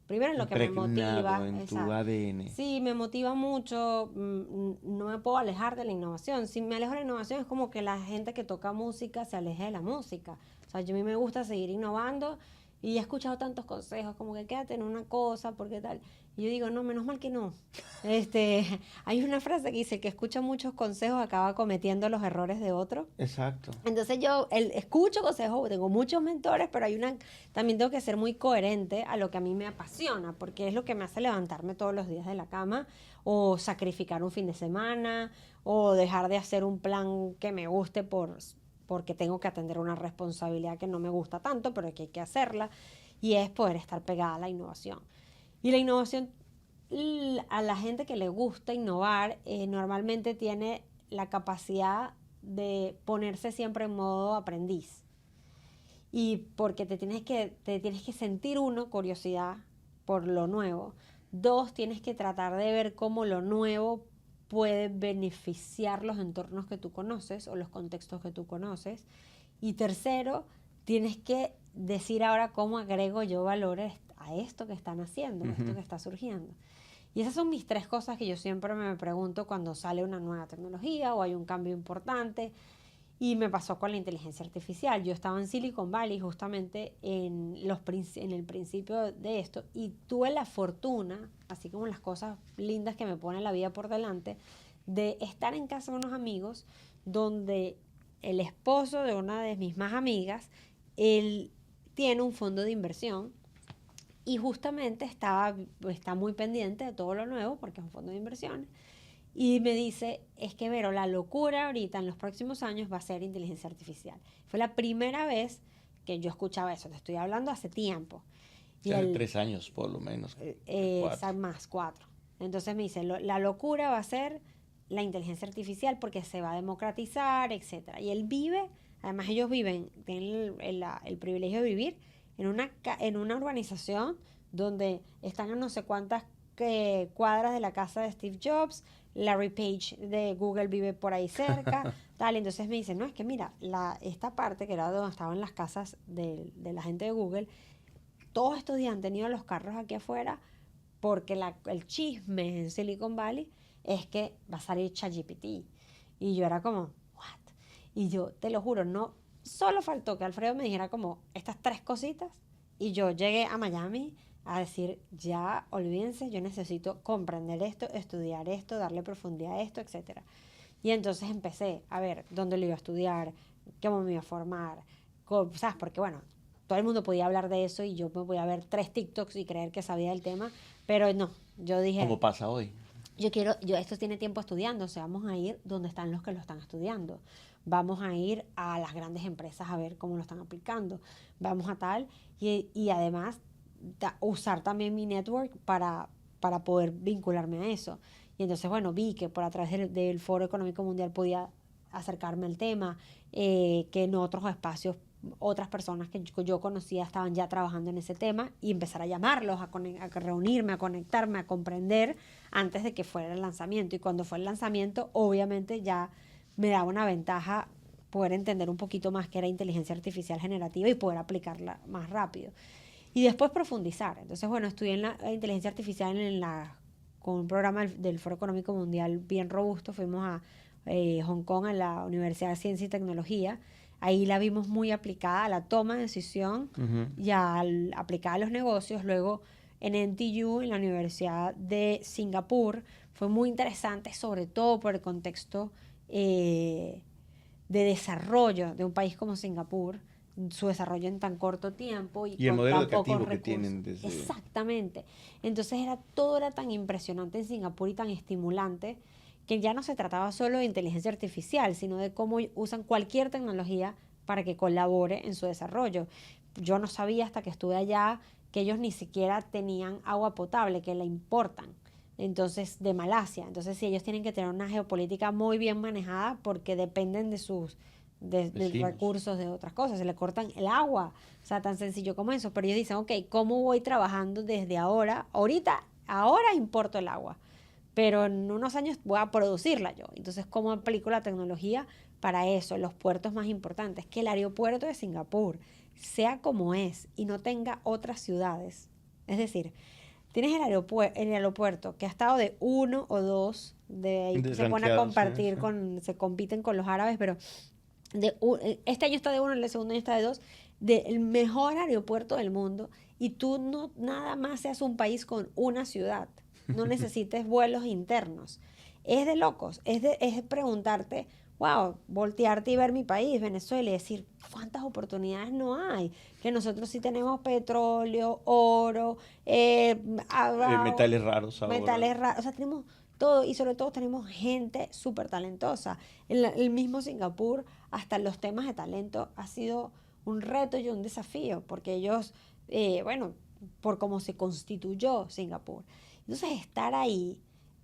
primero en lo que me motiva. En tu ADN. Sí, me motiva mucho, no me puedo alejar de la innovación. Si me alejo de la innovación es como que la gente que toca música se aleje de la música. O sea, a mí me gusta seguir innovando y he escuchado tantos consejos como que quédate en una cosa, porque tal. Y yo digo, no, menos mal que no. Hay una frase que dice, que escucha muchos consejos acaba cometiendo los errores de otro. Exacto. Entonces yo escucho consejos, tengo muchos mentores, pero también tengo que ser muy coherente a lo que a mí me apasiona, porque es lo que me hace levantarme todos los días de la cama, o sacrificar un fin de semana, o dejar de hacer un plan que me guste porque tengo que atender una responsabilidad que no me gusta tanto, pero que hay que hacerla, y es poder estar pegada a la innovación. Y la innovación, a la gente que le gusta innovar, normalmente tiene la capacidad de ponerse siempre en modo aprendiz. Y porque te tienes que sentir, uno, curiosidad por lo nuevo. Dos, tienes que tratar de ver cómo lo nuevo puede beneficiar los entornos que tú conoces o los contextos que tú conoces. Y tercero, tienes que decir ahora cómo agrego yo valores a esto que están haciendo, a esto que está surgiendo. Y esas son mis 3 cosas que yo siempre me pregunto cuando sale una nueva tecnología o hay un cambio importante. Y me pasó con la inteligencia artificial. Yo estaba en Silicon Valley justamente en el principio de esto y tuve la fortuna, así como las cosas lindas que me pone la vida por delante, de estar en casa de unos amigos donde el esposo de una de mis más amigas, él tiene un fondo de inversión y justamente está muy pendiente de todo lo nuevo porque es un fondo de inversiones. Y me dice, es que Vero, la locura ahorita en los próximos años va a ser inteligencia artificial. Fue la primera vez que yo escuchaba eso, te estoy hablando hace tiempo. Y hace 3 años por lo menos. Más 4. Entonces me dice, la locura va a ser la inteligencia artificial porque se va a democratizar, etc. Y él vive, además ellos tienen el privilegio de vivir en una urbanización donde están a no sé cuántas cuadras de la casa de Steve Jobs. Larry Page de Google vive por ahí cerca, tal. Entonces me dicen, no, es que mira, esta parte que era donde estaban las casas de la gente de Google, todos estos días han tenido los carros aquí afuera porque el chisme en Silicon Valley es que va a salir ChatGPT. Y yo era como, ¿what? Y yo, te lo juro, no, solo faltó que Alfredo me dijera como estas 3 cositas y yo llegué a Miami a decir, ya olvídense, yo necesito comprender esto, estudiar esto, darle profundidad a esto, etc. Y entonces empecé a ver dónde lo iba a estudiar, cómo me iba a formar, ¿sabes? Porque bueno, todo el mundo podía hablar de eso y yo me podía ver 3 TikToks y creer que sabía del tema, pero no, yo dije... ¿Cómo pasa hoy? Esto tiene tiempo estudiando, o sea, vamos a ir donde están los que lo están estudiando. Vamos a ir a las grandes empresas a ver cómo lo están aplicando. Vamos a tal, y además usar también mi network para poder vincularme a eso. Y entonces, bueno, vi que por a través del Foro Económico Mundial podía acercarme al tema, que en otros espacios otras personas que yo conocía estaban ya trabajando en ese tema y empezar a llamarlos, a reunirme, a conectarme, a comprender antes de que fuera el lanzamiento. Y cuando fue el lanzamiento, obviamente ya me daba una ventaja poder entender un poquito más qué era inteligencia artificial generativa y poder aplicarla más rápido. Y después profundizar. Entonces, bueno, estudié en la inteligencia artificial con un programa del Foro Económico Mundial bien robusto. Fuimos a Hong Kong, a la Universidad de Ciencia y Tecnología. Ahí la vimos muy aplicada a la toma de decisión y aplicada a los negocios. Luego en NTU, en la Universidad de Singapur, fue muy interesante, sobre todo por el contexto de desarrollo de un país como Singapur, su desarrollo en tan corto tiempo y el con modelo tan pocos educativo que recursos. tienen desde... Exactamente. Entonces todo era tan impresionante en Singapur y tan estimulante que ya no se trataba solo de inteligencia artificial, sino de cómo usan cualquier tecnología para que colabore en su desarrollo. Yo no sabía hasta que estuve allá que ellos ni siquiera tenían agua potable, que la importan, entonces, de Malasia. Entonces, sí, ellos tienen que tener una geopolítica muy bien manejada porque dependen de de recursos, de otras cosas. Se le cortan el agua, o sea, tan sencillo como eso. Pero ellos dicen, ok, ¿cómo voy trabajando desde ahora? Ahora importo el agua, pero en unos años voy a producirla yo. Entonces, ¿cómo aplico la tecnología para eso? Los puertos más importantes, que el aeropuerto de Singapur sea como es y no tenga otras ciudades. Es decir, tienes el aeropuerto que ha estado de 1 o 2, de ahí se pone a compartir, se compiten con los árabes, pero este año está de 1, el segundo año está de 2, del mejor aeropuerto del mundo, y tú no nada más seas un país con una ciudad, no necesites vuelos internos. Es de locos, es preguntarte, wow, voltearte y ver mi país, Venezuela, y decir, ¿cuántas oportunidades no hay? Que nosotros sí tenemos petróleo, oro, Metales raros ahora. metales raros, o sea, tenemos todo y sobre todo tenemos gente súper talentosa. El mismo Singapur, hasta los temas de talento, ha sido un reto y un desafío, porque ellos, bueno, por cómo se constituyó Singapur. Entonces, estar ahí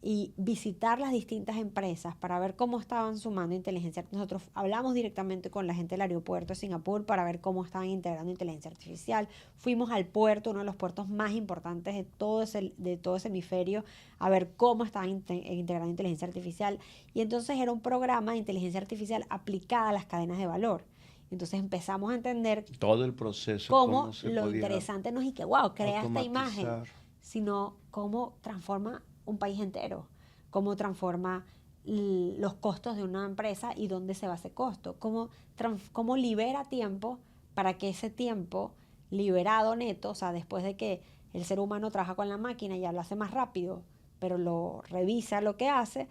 y visitar las distintas empresas para ver cómo estaban sumando inteligencia. Nosotros hablamos directamente con la gente del aeropuerto de Singapur para ver cómo estaban integrando inteligencia artificial. Fuimos al puerto, uno de los puertos más importantes de todo ese hemisferio, a ver cómo estaban integrando inteligencia artificial. Y entonces era un programa de inteligencia artificial aplicada a las cadenas de valor. Entonces empezamos a entender todo el proceso, cómo cómo se lo podía interesante no es y que, wow, crea esta imagen, automatizar. sino cómo transforma un país entero, cómo transforma los costos de una empresa y dónde se va ese costo, cómo libera tiempo para que ese tiempo liberado neto, o sea, después de que el ser humano trabaja con la máquina y ya lo hace más rápido, pero lo revisa lo que hace,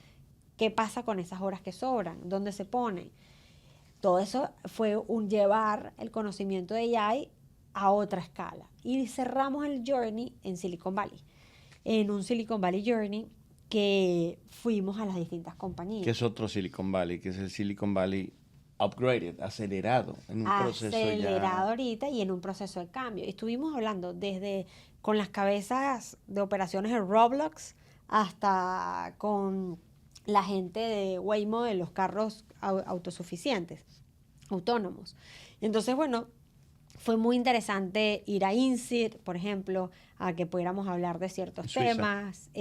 ¿qué pasa con esas horas que sobran? ¿Dónde se ponen? Todo eso fue un llevar el conocimiento de AI a otra escala. Y cerramos el journey en Silicon Valley, en un Silicon Valley Journey que fuimos a las distintas compañías. Que es otro Silicon Valley, que es el Silicon Valley upgraded, acelerado, en un proceso Acelerado ya... ahorita y en un proceso de cambio. Estuvimos hablando desde con las cabezas de operaciones de Roblox hasta con la gente de Waymo de los carros autosuficientes, autónomos. Entonces, bueno, fue muy interesante ir a INSEAD, por ejemplo, a que pudiéramos hablar de ciertos Suiza. temas.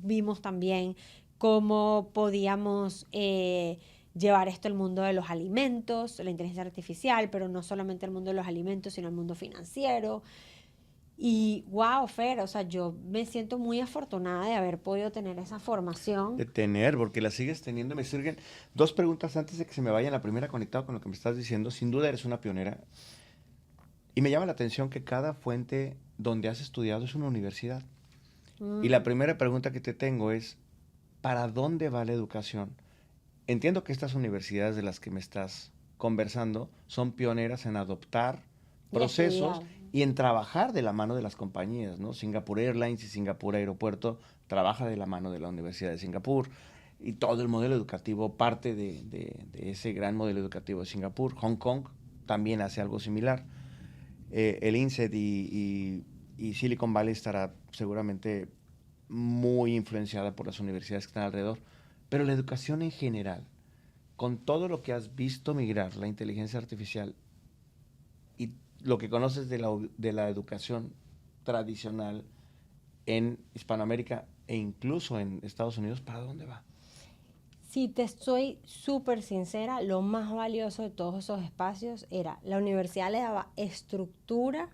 Vimos también cómo podíamos llevar esto al mundo de los alimentos, la inteligencia artificial, pero no solamente el mundo de los alimentos, sino el mundo financiero. Y wow, Fer, o sea, yo me siento muy afortunada de haber podido tener esa formación. De tener, porque la sigues teniendo. Me surgen dos preguntas antes de que se me vaya. La primera, conectado con lo que me estás diciendo. Sin duda eres una pionera. Y me llama la atención que cada fuente donde has estudiado es una universidad. Y la primera pregunta que te tengo es, ¿para dónde va la educación? Entiendo que estas universidades de las que me estás conversando son pioneras en adoptar procesos y en trabajar de la mano de las compañías, ¿no? Singapore Airlines y Singapur Aeropuerto trabaja de la mano de la Universidad de Singapur y todo el modelo educativo parte de ese gran modelo educativo de Singapur. Hong Kong también hace algo similar. El INSEAD y Silicon Valley estará seguramente muy influenciada por las universidades que están alrededor. Pero la educación en general, con todo lo que has visto migrar, la inteligencia artificial y lo que conoces de la educación tradicional en Hispanoamérica e incluso en Estados Unidos, ¿para dónde va? Si te soy súper sincera, lo más valioso de todos esos espacios era la universidad le daba estructura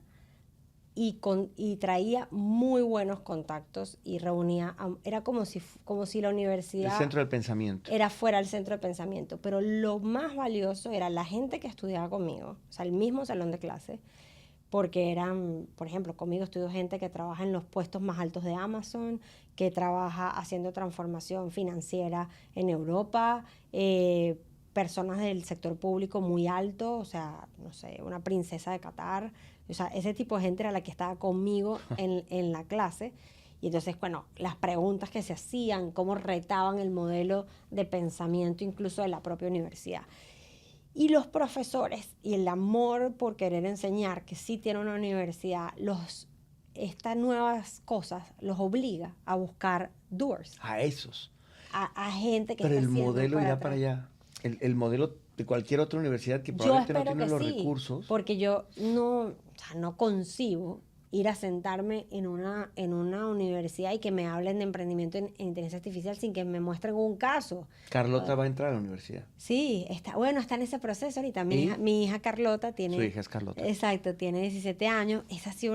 y traía muy buenos contactos y reunía, era como si la universidad... El centro del pensamiento. Era fuera el centro de pensamiento, pero lo más valioso era la gente que estudiaba conmigo, o sea, el mismo salón de clase, porque eran, por ejemplo, conmigo estudió gente que trabaja en los puestos más altos de Amazon, que trabaja haciendo transformación financiera en Europa, personas del sector público muy alto, o sea, no sé, una princesa de Qatar, o sea, ese tipo de gente era la que estaba conmigo en la clase. Y entonces, bueno, las preguntas que se hacían, cómo retaban el modelo de pensamiento incluso de la propia universidad. Y los profesores y el amor por querer enseñar, que sí tiene una universidad, estas nuevas cosas los obliga a buscar doers. A esos. A gente que pero está el haciendo modelo irá atrás. para allá. El modelo de cualquier otra universidad que probablemente no tiene los recursos. Porque yo no concibo ir a sentarme en una universidad y que me hablen de emprendimiento en inteligencia artificial sin que me muestren un caso. Carlota va a entrar a la universidad. Sí, está en ese proceso ahorita. Mi hija Carlota tiene... Su hija es Carlota. Exacto, tiene 17 años. Es así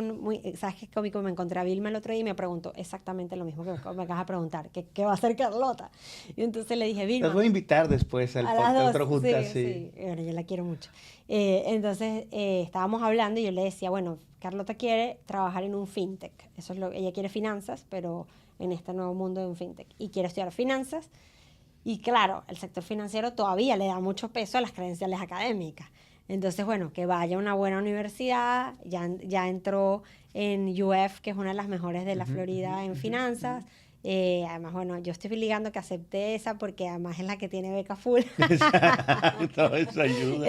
¿sabes qué cómico? Me encontré a Vilma el otro día y me preguntó exactamente lo mismo que me acabas de preguntar. ¿Qué va a hacer Carlota? Y entonces le dije, Vilma... Las voy a invitar después al podcast, otra junta, sí. Bueno, yo la quiero mucho. Entonces estábamos hablando y yo le decía, bueno, Carlota quiere trabajar en un fintech. Eso es ella quiere finanzas, pero en este nuevo mundo de un fintech. Y quiere estudiar finanzas. Y claro, el sector financiero todavía le da mucho peso a las credenciales académicas. Entonces, bueno, que vaya a una buena universidad, ya entró en UF, que es una de las mejores de la Florida en finanzas. Además, bueno, yo estoy ligando que acepté esa porque además es la que tiene beca full. Exacto, eso ayuda.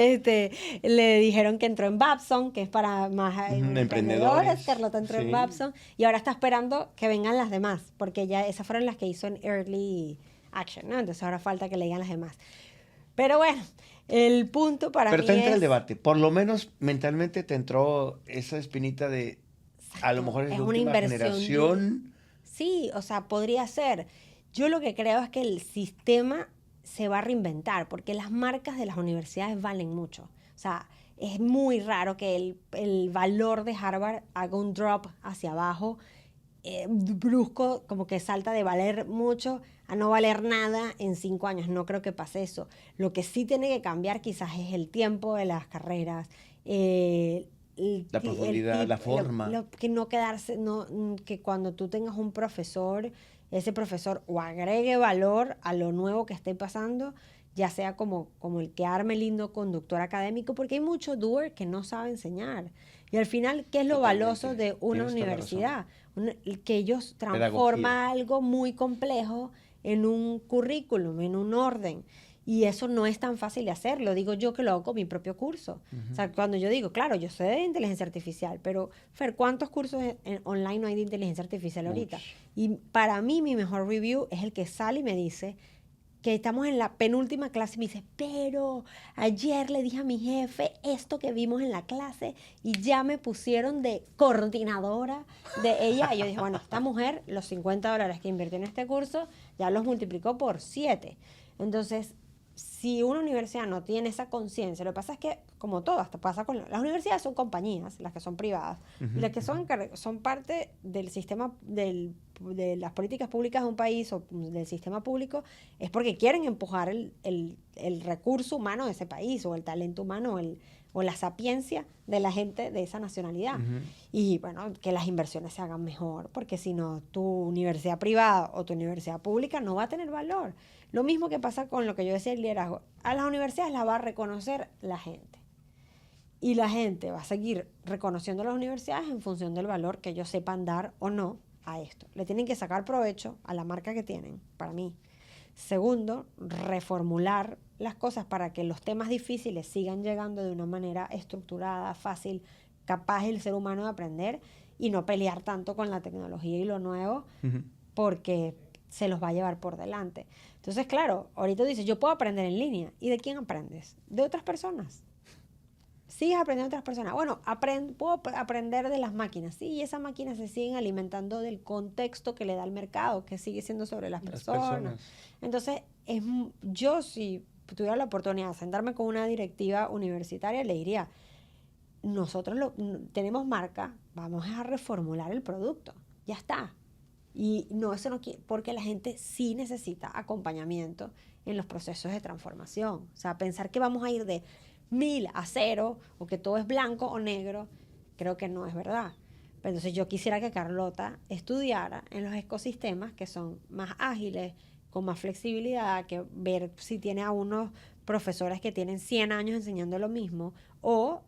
Le dijeron que entró en Babson, que es para más emprendedores. Emprendedores, Carlota entró en sí. Babson y ahora está esperando que vengan las demás, porque ya esas fueron las que hizo en Early Action, ¿no? Entonces ahora falta que le digan las demás. Pero bueno, el punto para Pero mí te entra es... el debate. Por lo menos mentalmente te entró esa espinita de, a lo Exacto, mejor es es la una última inversión generación. Sí, o sea, podría ser. Yo lo que creo es que el sistema se va a reinventar porque las marcas de las universidades valen mucho. O sea, es muy raro que el valor de Harvard haga un drop hacia abajo brusco, como que salta de valer mucho a no valer nada en 5 años. No creo que pase eso. Lo que sí tiene que cambiar quizás es el tiempo de las carreras, La profundidad, la forma. que no quedarse, que cuando tú tengas un profesor, ese profesor o agregue valor a lo nuevo que esté pasando, ya sea como el que arme lindo conductor académico, porque hay mucho doer que no sabe enseñar. Y al final, ¿qué es lo valioso de una Tienes toda la razón. universidad? Que ellos Pedagogía. transforman algo muy complejo en un currículum, en un orden. Y eso no es tan fácil de hacer. Lo digo yo que lo hago con mi propio curso. O sea, cuando yo digo, claro, yo sé de inteligencia artificial, pero Fer, ¿cuántos cursos online no hay de inteligencia artificial ahorita? Muchos. Y para mí, mi mejor review es el que sale y me dice que estamos en la penúltima clase y me dice, pero ayer le dije a mi jefe esto que vimos en la clase y ya me pusieron de coordinadora de ella. Y yo dije, bueno, esta mujer, los $50 que invirtió en este curso, ya los multiplicó por 7. Entonces, si una universidad no tiene esa conciencia, lo que pasa es que, como todo, hasta pasa con las universidades son compañías, las que son privadas, y las que son parte del sistema de las políticas públicas de un país o del sistema público, es porque quieren empujar el recurso humano de ese país, o el talento humano, o la sapiencia de la gente de esa nacionalidad. Y bueno, que las inversiones se hagan mejor, porque si no, tu universidad privada o tu universidad pública no va a tener valor. Lo mismo que pasa con lo que yo decía, el liderazgo. A las universidades las va a reconocer la gente. Y la gente va a seguir reconociendo a las universidades en función del valor que ellos sepan dar o no a esto. Le tienen que sacar provecho a la marca que tienen, para mí. Segundo, reformular las cosas para que los temas difíciles sigan llegando de una manera estructurada, fácil, capaz el ser humano de aprender y no pelear tanto con la tecnología y lo nuevo, porque se los va a llevar por delante. Entonces, claro, ahorita dices, yo puedo aprender en línea. ¿Y de quién aprendes? De otras personas. Sigues aprendiendo de otras personas. Bueno, puedo aprender de las máquinas. Sí, y esas máquinas se siguen alimentando del contexto que le da el mercado, que sigue siendo sobre las personas. Entonces, yo si tuviera la oportunidad de sentarme con una directiva universitaria, le diría, nosotros tenemos marca, vamos a reformular el producto. Ya está. Y no, eso no quiere, porque la gente sí necesita acompañamiento en los procesos de transformación. O sea, pensar que vamos a ir de 1000 a 0 o que todo es blanco o negro, creo que no es verdad. Pero entonces yo quisiera que Carlota estudiara en los ecosistemas que son más ágiles, con más flexibilidad, que ver si tiene a unos profesores que tienen 100 años enseñando lo mismo o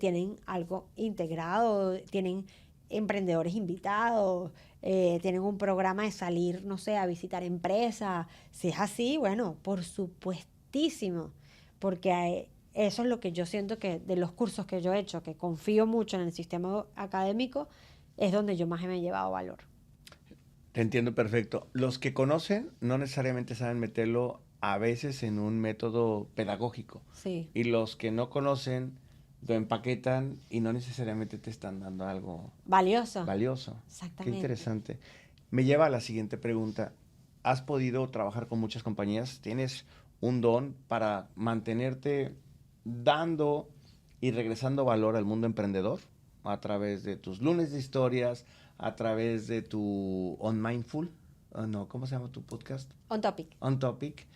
tienen algo integrado, tienen emprendedores invitados, tienen un programa de salir, no sé, a visitar empresas. Si es así, bueno, por supuestísimo, porque eso es lo que yo siento que de los cursos que yo he hecho, que confío mucho en el sistema académico, es donde yo más me he llevado valor. Te entiendo perfecto. Los que conocen no necesariamente saben meterlo a veces en un método pedagógico. Sí. Y los que no conocen lo empaquetan y no necesariamente te están dando algo Valioso. valioso. Exactamente. Qué interesante. Me lleva a la siguiente pregunta. ¿Has podido trabajar con muchas compañías? ¿Tienes un don para mantenerte dando y regresando valor al mundo emprendedor a través de tus lunes de historias, a través de tu On Mindful? No, ¿cómo se llama tu podcast? On Topic. On Topic.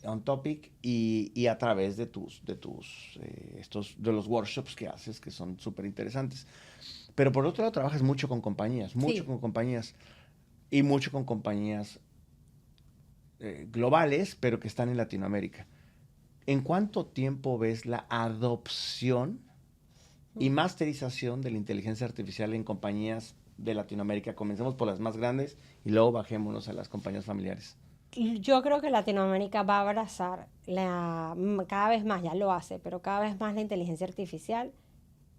on topic y a través de los workshops que haces, que son súper interesantes. Pero por otro lado trabajas mucho con compañías, Sí. y mucho con compañías globales, pero que están en Latinoamérica. ¿En cuánto tiempo ves la adopción y masterización de la inteligencia artificial en compañías de Latinoamérica? Comencemos por las más grandes y luego bajémonos a las compañías familiares. Yo creo que Latinoamérica va a abrazar cada vez más, ya lo hace, pero cada vez más la inteligencia artificial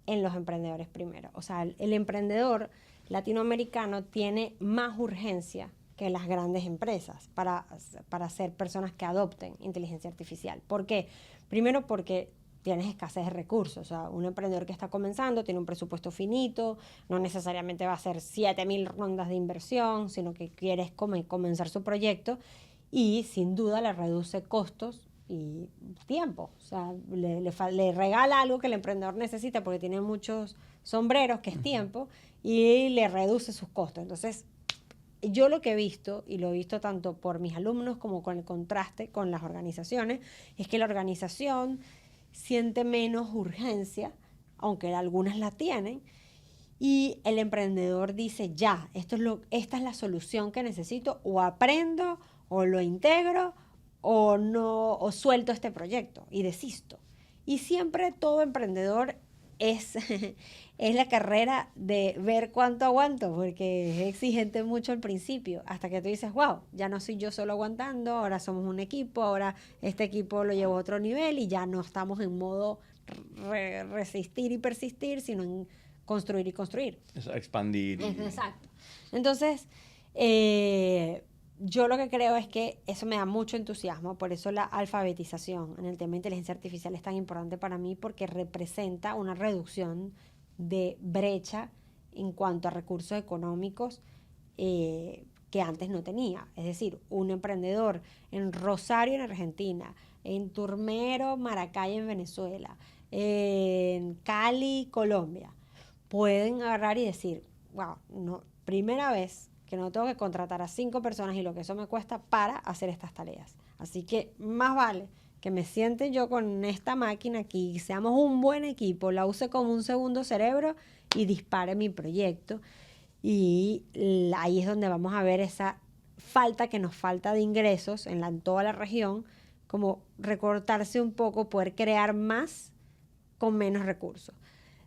en los emprendedores primero. O sea, el emprendedor latinoamericano tiene más urgencia que las grandes empresas para ser personas que adopten inteligencia artificial. ¿Por qué? Primero porque tienes escasez de recursos. O sea, un emprendedor que está comenzando tiene un presupuesto finito, no necesariamente va a hacer 7.000 rondas de inversión, sino que quieres comenzar su proyecto y sin duda le reduce costos y tiempo. O sea, le regala algo que el emprendedor necesita porque tiene muchos sombreros, que es tiempo, y le reduce sus costos. Entonces, yo lo que he visto, y lo he visto tanto por mis alumnos como con el contraste con las organizaciones, es que la organización siente menos urgencia, aunque algunas la tienen, y el emprendedor dice, ya, esta es la solución que necesito, o aprendo, o lo integro, o no, o suelto este proyecto y desisto. Y siempre todo emprendedor es, es la carrera de ver cuánto aguanto, porque es exigente mucho al principio, hasta que tú dices, wow, ya no soy yo solo aguantando, ahora somos un equipo, ahora este equipo lo llevo a otro nivel y ya no estamos en modo resistir y persistir, sino en construir y construir. Expandir. Exacto. Entonces, yo lo que creo es que eso me da mucho entusiasmo, por eso la alfabetización en el tema de inteligencia artificial es tan importante para mí, porque representa una reducción de brecha en cuanto a recursos económicos que antes no tenía. Es decir, un emprendedor en Rosario, en Argentina, en Turmero, Maracay, en Venezuela, en Cali, Colombia, pueden agarrar y decir, wow, no, primera vez que no tengo que contratar a 5 personas y lo que eso me cuesta para hacer estas tareas. Así que más vale que me siente yo con esta máquina aquí, seamos un buen equipo, la use como un segundo cerebro y dispare mi proyecto. Y ahí es donde vamos a ver esa falta que nos falta de ingresos en toda la región, como recortarse un poco, poder crear más con menos recursos.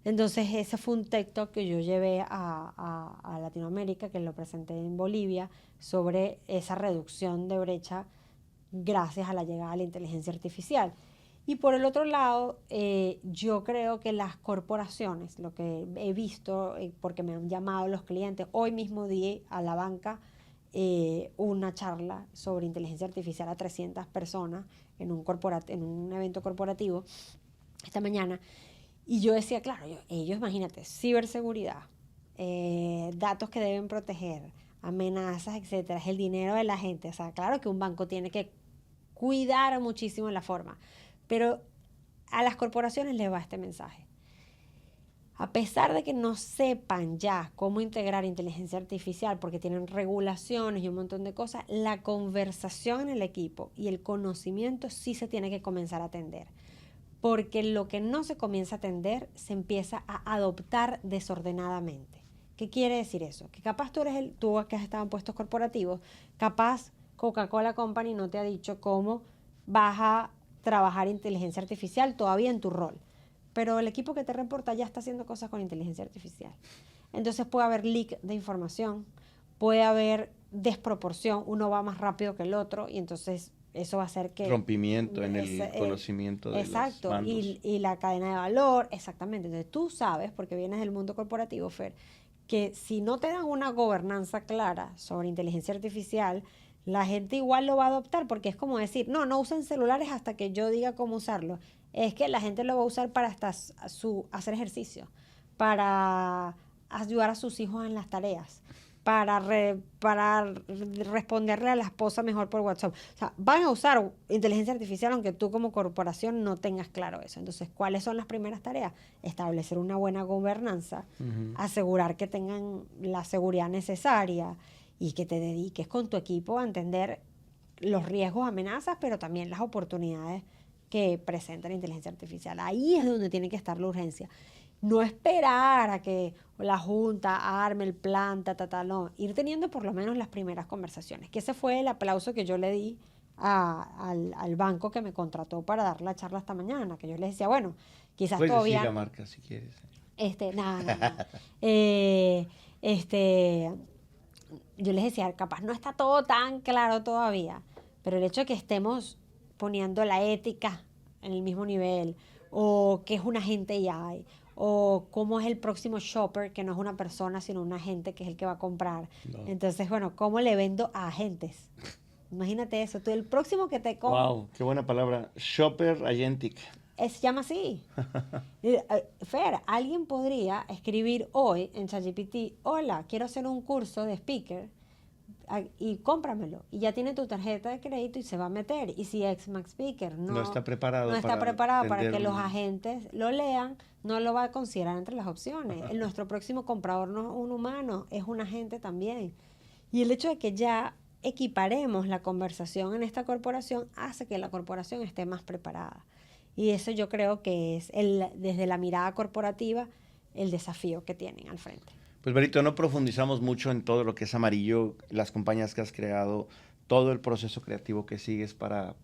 Entonces ese fue un TikTok que yo llevé a Latinoamérica, que lo presenté en Bolivia, sobre esa reducción de brecha gracias a la llegada de la inteligencia artificial. Y por el otro lado, yo creo que las corporaciones, lo que he visto, porque me han llamado los clientes, hoy mismo di a la banca una charla sobre inteligencia artificial a 300 personas en un evento corporativo esta mañana. Y yo decía, claro, ellos, imagínate, ciberseguridad, datos que deben proteger, amenazas, etcétera, es el dinero de la gente. O sea, claro que un banco tiene que cuidar muchísimo la forma, pero a las corporaciones les va este mensaje. A pesar de que no sepan ya cómo integrar inteligencia artificial porque tienen regulaciones y un montón de cosas, la conversación en el equipo y el conocimiento sí se tiene que comenzar a atender. Porque lo que no se comienza a atender se empieza a adoptar desordenadamente. ¿Qué quiere decir eso? Que capaz tú que has estado en puestos corporativos, capaz Coca-Cola Company no te ha dicho cómo vas a trabajar inteligencia artificial todavía en tu rol. Pero el equipo que te reporta ya está haciendo cosas con inteligencia artificial. Entonces puede haber leak de información, puede haber desproporción, uno va más rápido que el otro y entonces eso va a hacer que... Rompimiento en el conocimiento de exacto, los mandos. Y la cadena de valor, exactamente. Entonces tú sabes, porque vienes del mundo corporativo, Fer, que si no te dan una gobernanza clara sobre inteligencia artificial, la gente igual lo va a adoptar, porque es como decir, no usen celulares hasta que yo diga cómo usarlo. Es que la gente lo va a usar para hacer ejercicio, para ayudar a sus hijos en las tareas, para responderle a la esposa mejor por WhatsApp. O sea, van a usar inteligencia artificial aunque tú como corporación no tengas claro eso. Entonces, ¿cuáles son las primeras tareas? Establecer una buena gobernanza, asegurar que tengan la seguridad necesaria y que te dediques con tu equipo a entender los riesgos, amenazas, pero también las oportunidades que presenta la inteligencia artificial. Ahí es donde tiene que estar la urgencia. No esperar a que la junta arme el plan, no. Ir teniendo por lo menos las primeras conversaciones. Que ese fue el aplauso que yo le di al banco que me contrató para dar la charla esta mañana. Que yo les decía, bueno, quizás puedes todavía... decir la marca si quieres. Nada. Yo les decía, capaz no está todo tan claro todavía, pero el hecho de que estemos poniendo la ética en el mismo nivel, o qué es un agente AI, o cómo es el próximo shopper, que no es una persona, sino un agente que es el que va a comprar. No. Entonces, bueno, ¿cómo le vendo a agentes? Imagínate eso, tú el próximo que te compra. Wow, qué buena palabra. Shopper Agentic. Se llama así. Fer, alguien podría escribir hoy en ChatGPT, hola, quiero hacer un curso de speaker y cómpramelo. Y ya tiene tu tarjeta de crédito y se va a meter. Y si XMAX Speaker no está preparado para que los agentes lo lean, no lo va a considerar entre las opciones. Nuestro próximo comprador no es un humano, es un agente también. Y el hecho de que ya equiparemos la conversación en esta corporación hace que la corporación esté más preparada. Y eso yo creo que es, desde la mirada corporativa, el desafío que tienen al frente. Pues, Berito, no profundizamos mucho en todo lo que es Amarillo, las compañías que has creado, todo el proceso creativo que sigues para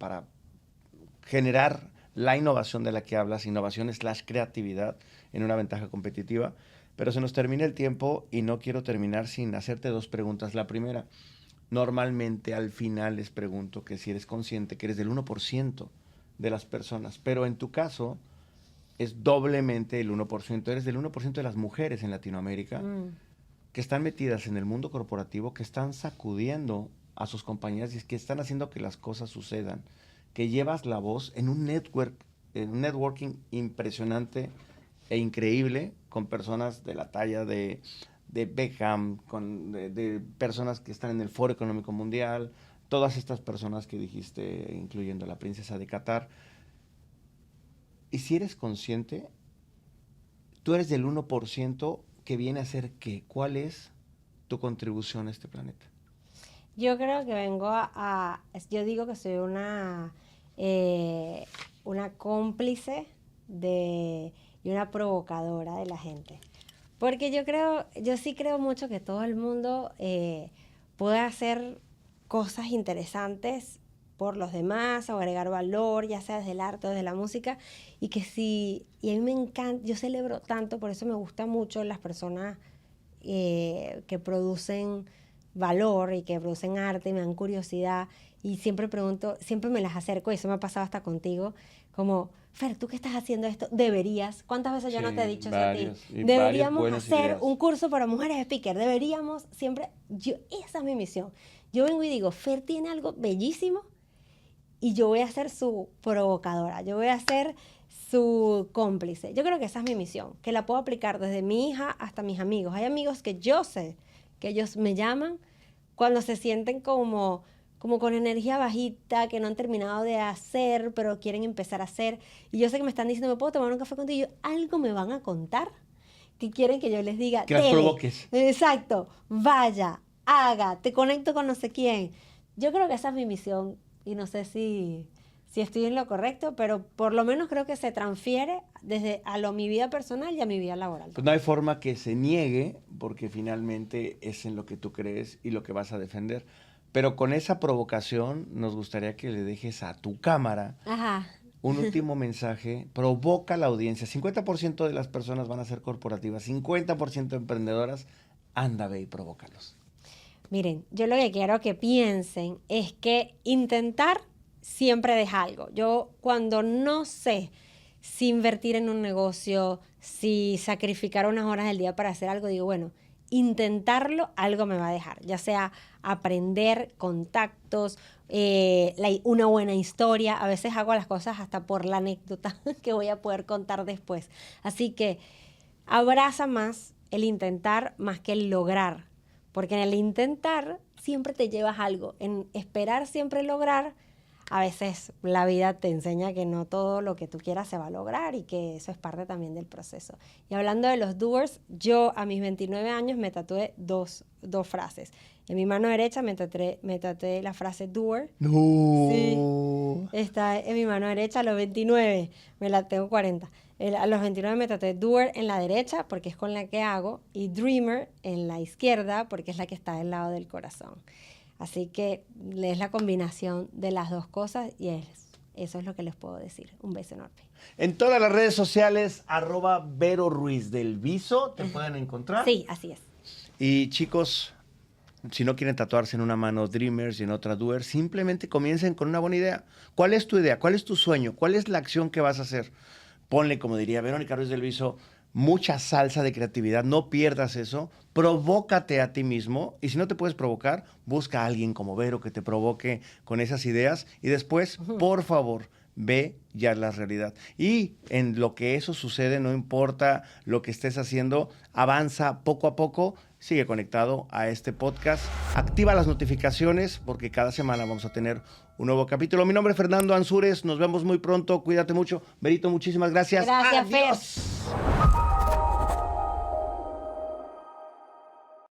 generar la innovación de la que hablas, innovación / creatividad en una ventaja competitiva. Pero se nos termina el tiempo y no quiero terminar sin hacerte 2 preguntas. La primera, normalmente al final les pregunto que si eres consciente que eres del 1% de las personas, pero en tu caso es doblemente el 1%. Eres del 1% de las mujeres en Latinoamérica que están metidas en el mundo corporativo, que están sacudiendo a sus compañías y que están haciendo que las cosas sucedan, que llevas la voz en un networking impresionante e increíble con personas de la talla de Beckham, de personas que están en el Foro Económico Mundial, todas estas personas que dijiste, incluyendo la princesa de Qatar. Y si eres consciente, tú eres del 1% que viene a ser ¿qué? ¿Cuál es tu contribución a este planeta? Yo creo que vengo yo digo que soy una cómplice y una provocadora de la gente. Porque yo sí creo mucho que todo el mundo puede hacer cosas interesantes por los demás o agregar valor, ya sea desde el arte o desde la música, y a mí me encanta, yo celebro tanto, por eso me gusta mucho las personas que producen valor y que producen arte y me dan curiosidad, y siempre pregunto, siempre me las acerco, y eso me ha pasado hasta contigo, como, Fer, ¿tú qué estás haciendo esto? Deberías. ¿Cuántas veces yo no te he dicho eso a ti? Deberíamos hacer un curso para mujeres speaker. Deberíamos siempre... esa es mi misión. Yo vengo y digo, Fer tiene algo bellísimo y yo voy a ser su provocadora. Yo voy a ser su cómplice. Yo creo que esa es mi misión, que la puedo aplicar desde mi hija hasta mis amigos. Hay amigos que yo sé que ellos me llaman cuando se sienten como con energía bajita, que no han terminado de hacer, pero quieren empezar a hacer. Y yo sé que me están diciendo, ¿me puedo tomar un café contigo? Y yo, algo me van a contar que quieren que yo les diga. Que las provoques. Exacto. Vaya, haga, te conecto con no sé quién. Yo creo que esa es mi misión y no sé si estoy en lo correcto, pero por lo menos creo que se transfiere desde mi vida personal y a mi vida laboral. Pues no hay forma que se niegue, porque finalmente es en lo que tú crees y lo que vas a defender. Pero con esa provocación nos gustaría que le dejes a tu cámara un último mensaje. Provoca a la audiencia. 50% de las personas van a ser corporativas, 50% emprendedoras. Anda, ve y provócalos. Miren, yo lo que quiero que piensen es que intentar siempre deja algo. Yo cuando no sé si invertir en un negocio, si sacrificar unas horas del día para hacer algo, digo, bueno, intentarlo, algo me va a dejar, ya sea aprender, contactos, una buena historia. A veces hago las cosas hasta por la anécdota que voy a poder contar después. Así que abraza más el intentar más que el lograr, porque en el intentar siempre te llevas algo. En esperar siempre lograr, a veces la vida te enseña que no todo lo que tú quieras se va a lograr y que eso es parte también del proceso. Y hablando de los doers, yo a mis 29 años me tatué dos frases. En mi mano derecha me tatué la frase doer. No. Sí. Está en mi mano derecha a los 29. Me la tengo 40. A los 29 me tatué doer en la derecha porque es con la que hago y dreamer en la izquierda porque es la que está del lado del corazón. Así que es la combinación de las dos cosas y eso es lo que les puedo decir. Un beso enorme. En todas las redes sociales, @Vero Ruiz del Viso, te pueden encontrar. Sí, así es. Y chicos, si no quieren tatuarse en una mano Dreamers y en otra Doer, simplemente comiencen con una buena idea. ¿Cuál es tu idea? ¿Cuál es tu sueño? ¿Cuál es la acción que vas a hacer? Ponle, como diría Verónica Ruiz del Viso, mucha salsa de creatividad. No pierdas eso. Provócate a ti mismo. Y si no te puedes provocar, busca a alguien como Vero que te provoque con esas ideas. Y después, por favor, ve ya la realidad. Y en lo que eso sucede, no importa lo que estés haciendo, avanza poco a poco. Sigue conectado a este podcast. Activa las notificaciones porque cada semana vamos a tener un nuevo capítulo. Mi nombre es Fernando Ansúrez. Nos vemos muy pronto. Cuídate mucho. Verito, muchísimas gracias. Gracias, Adiós. Fer.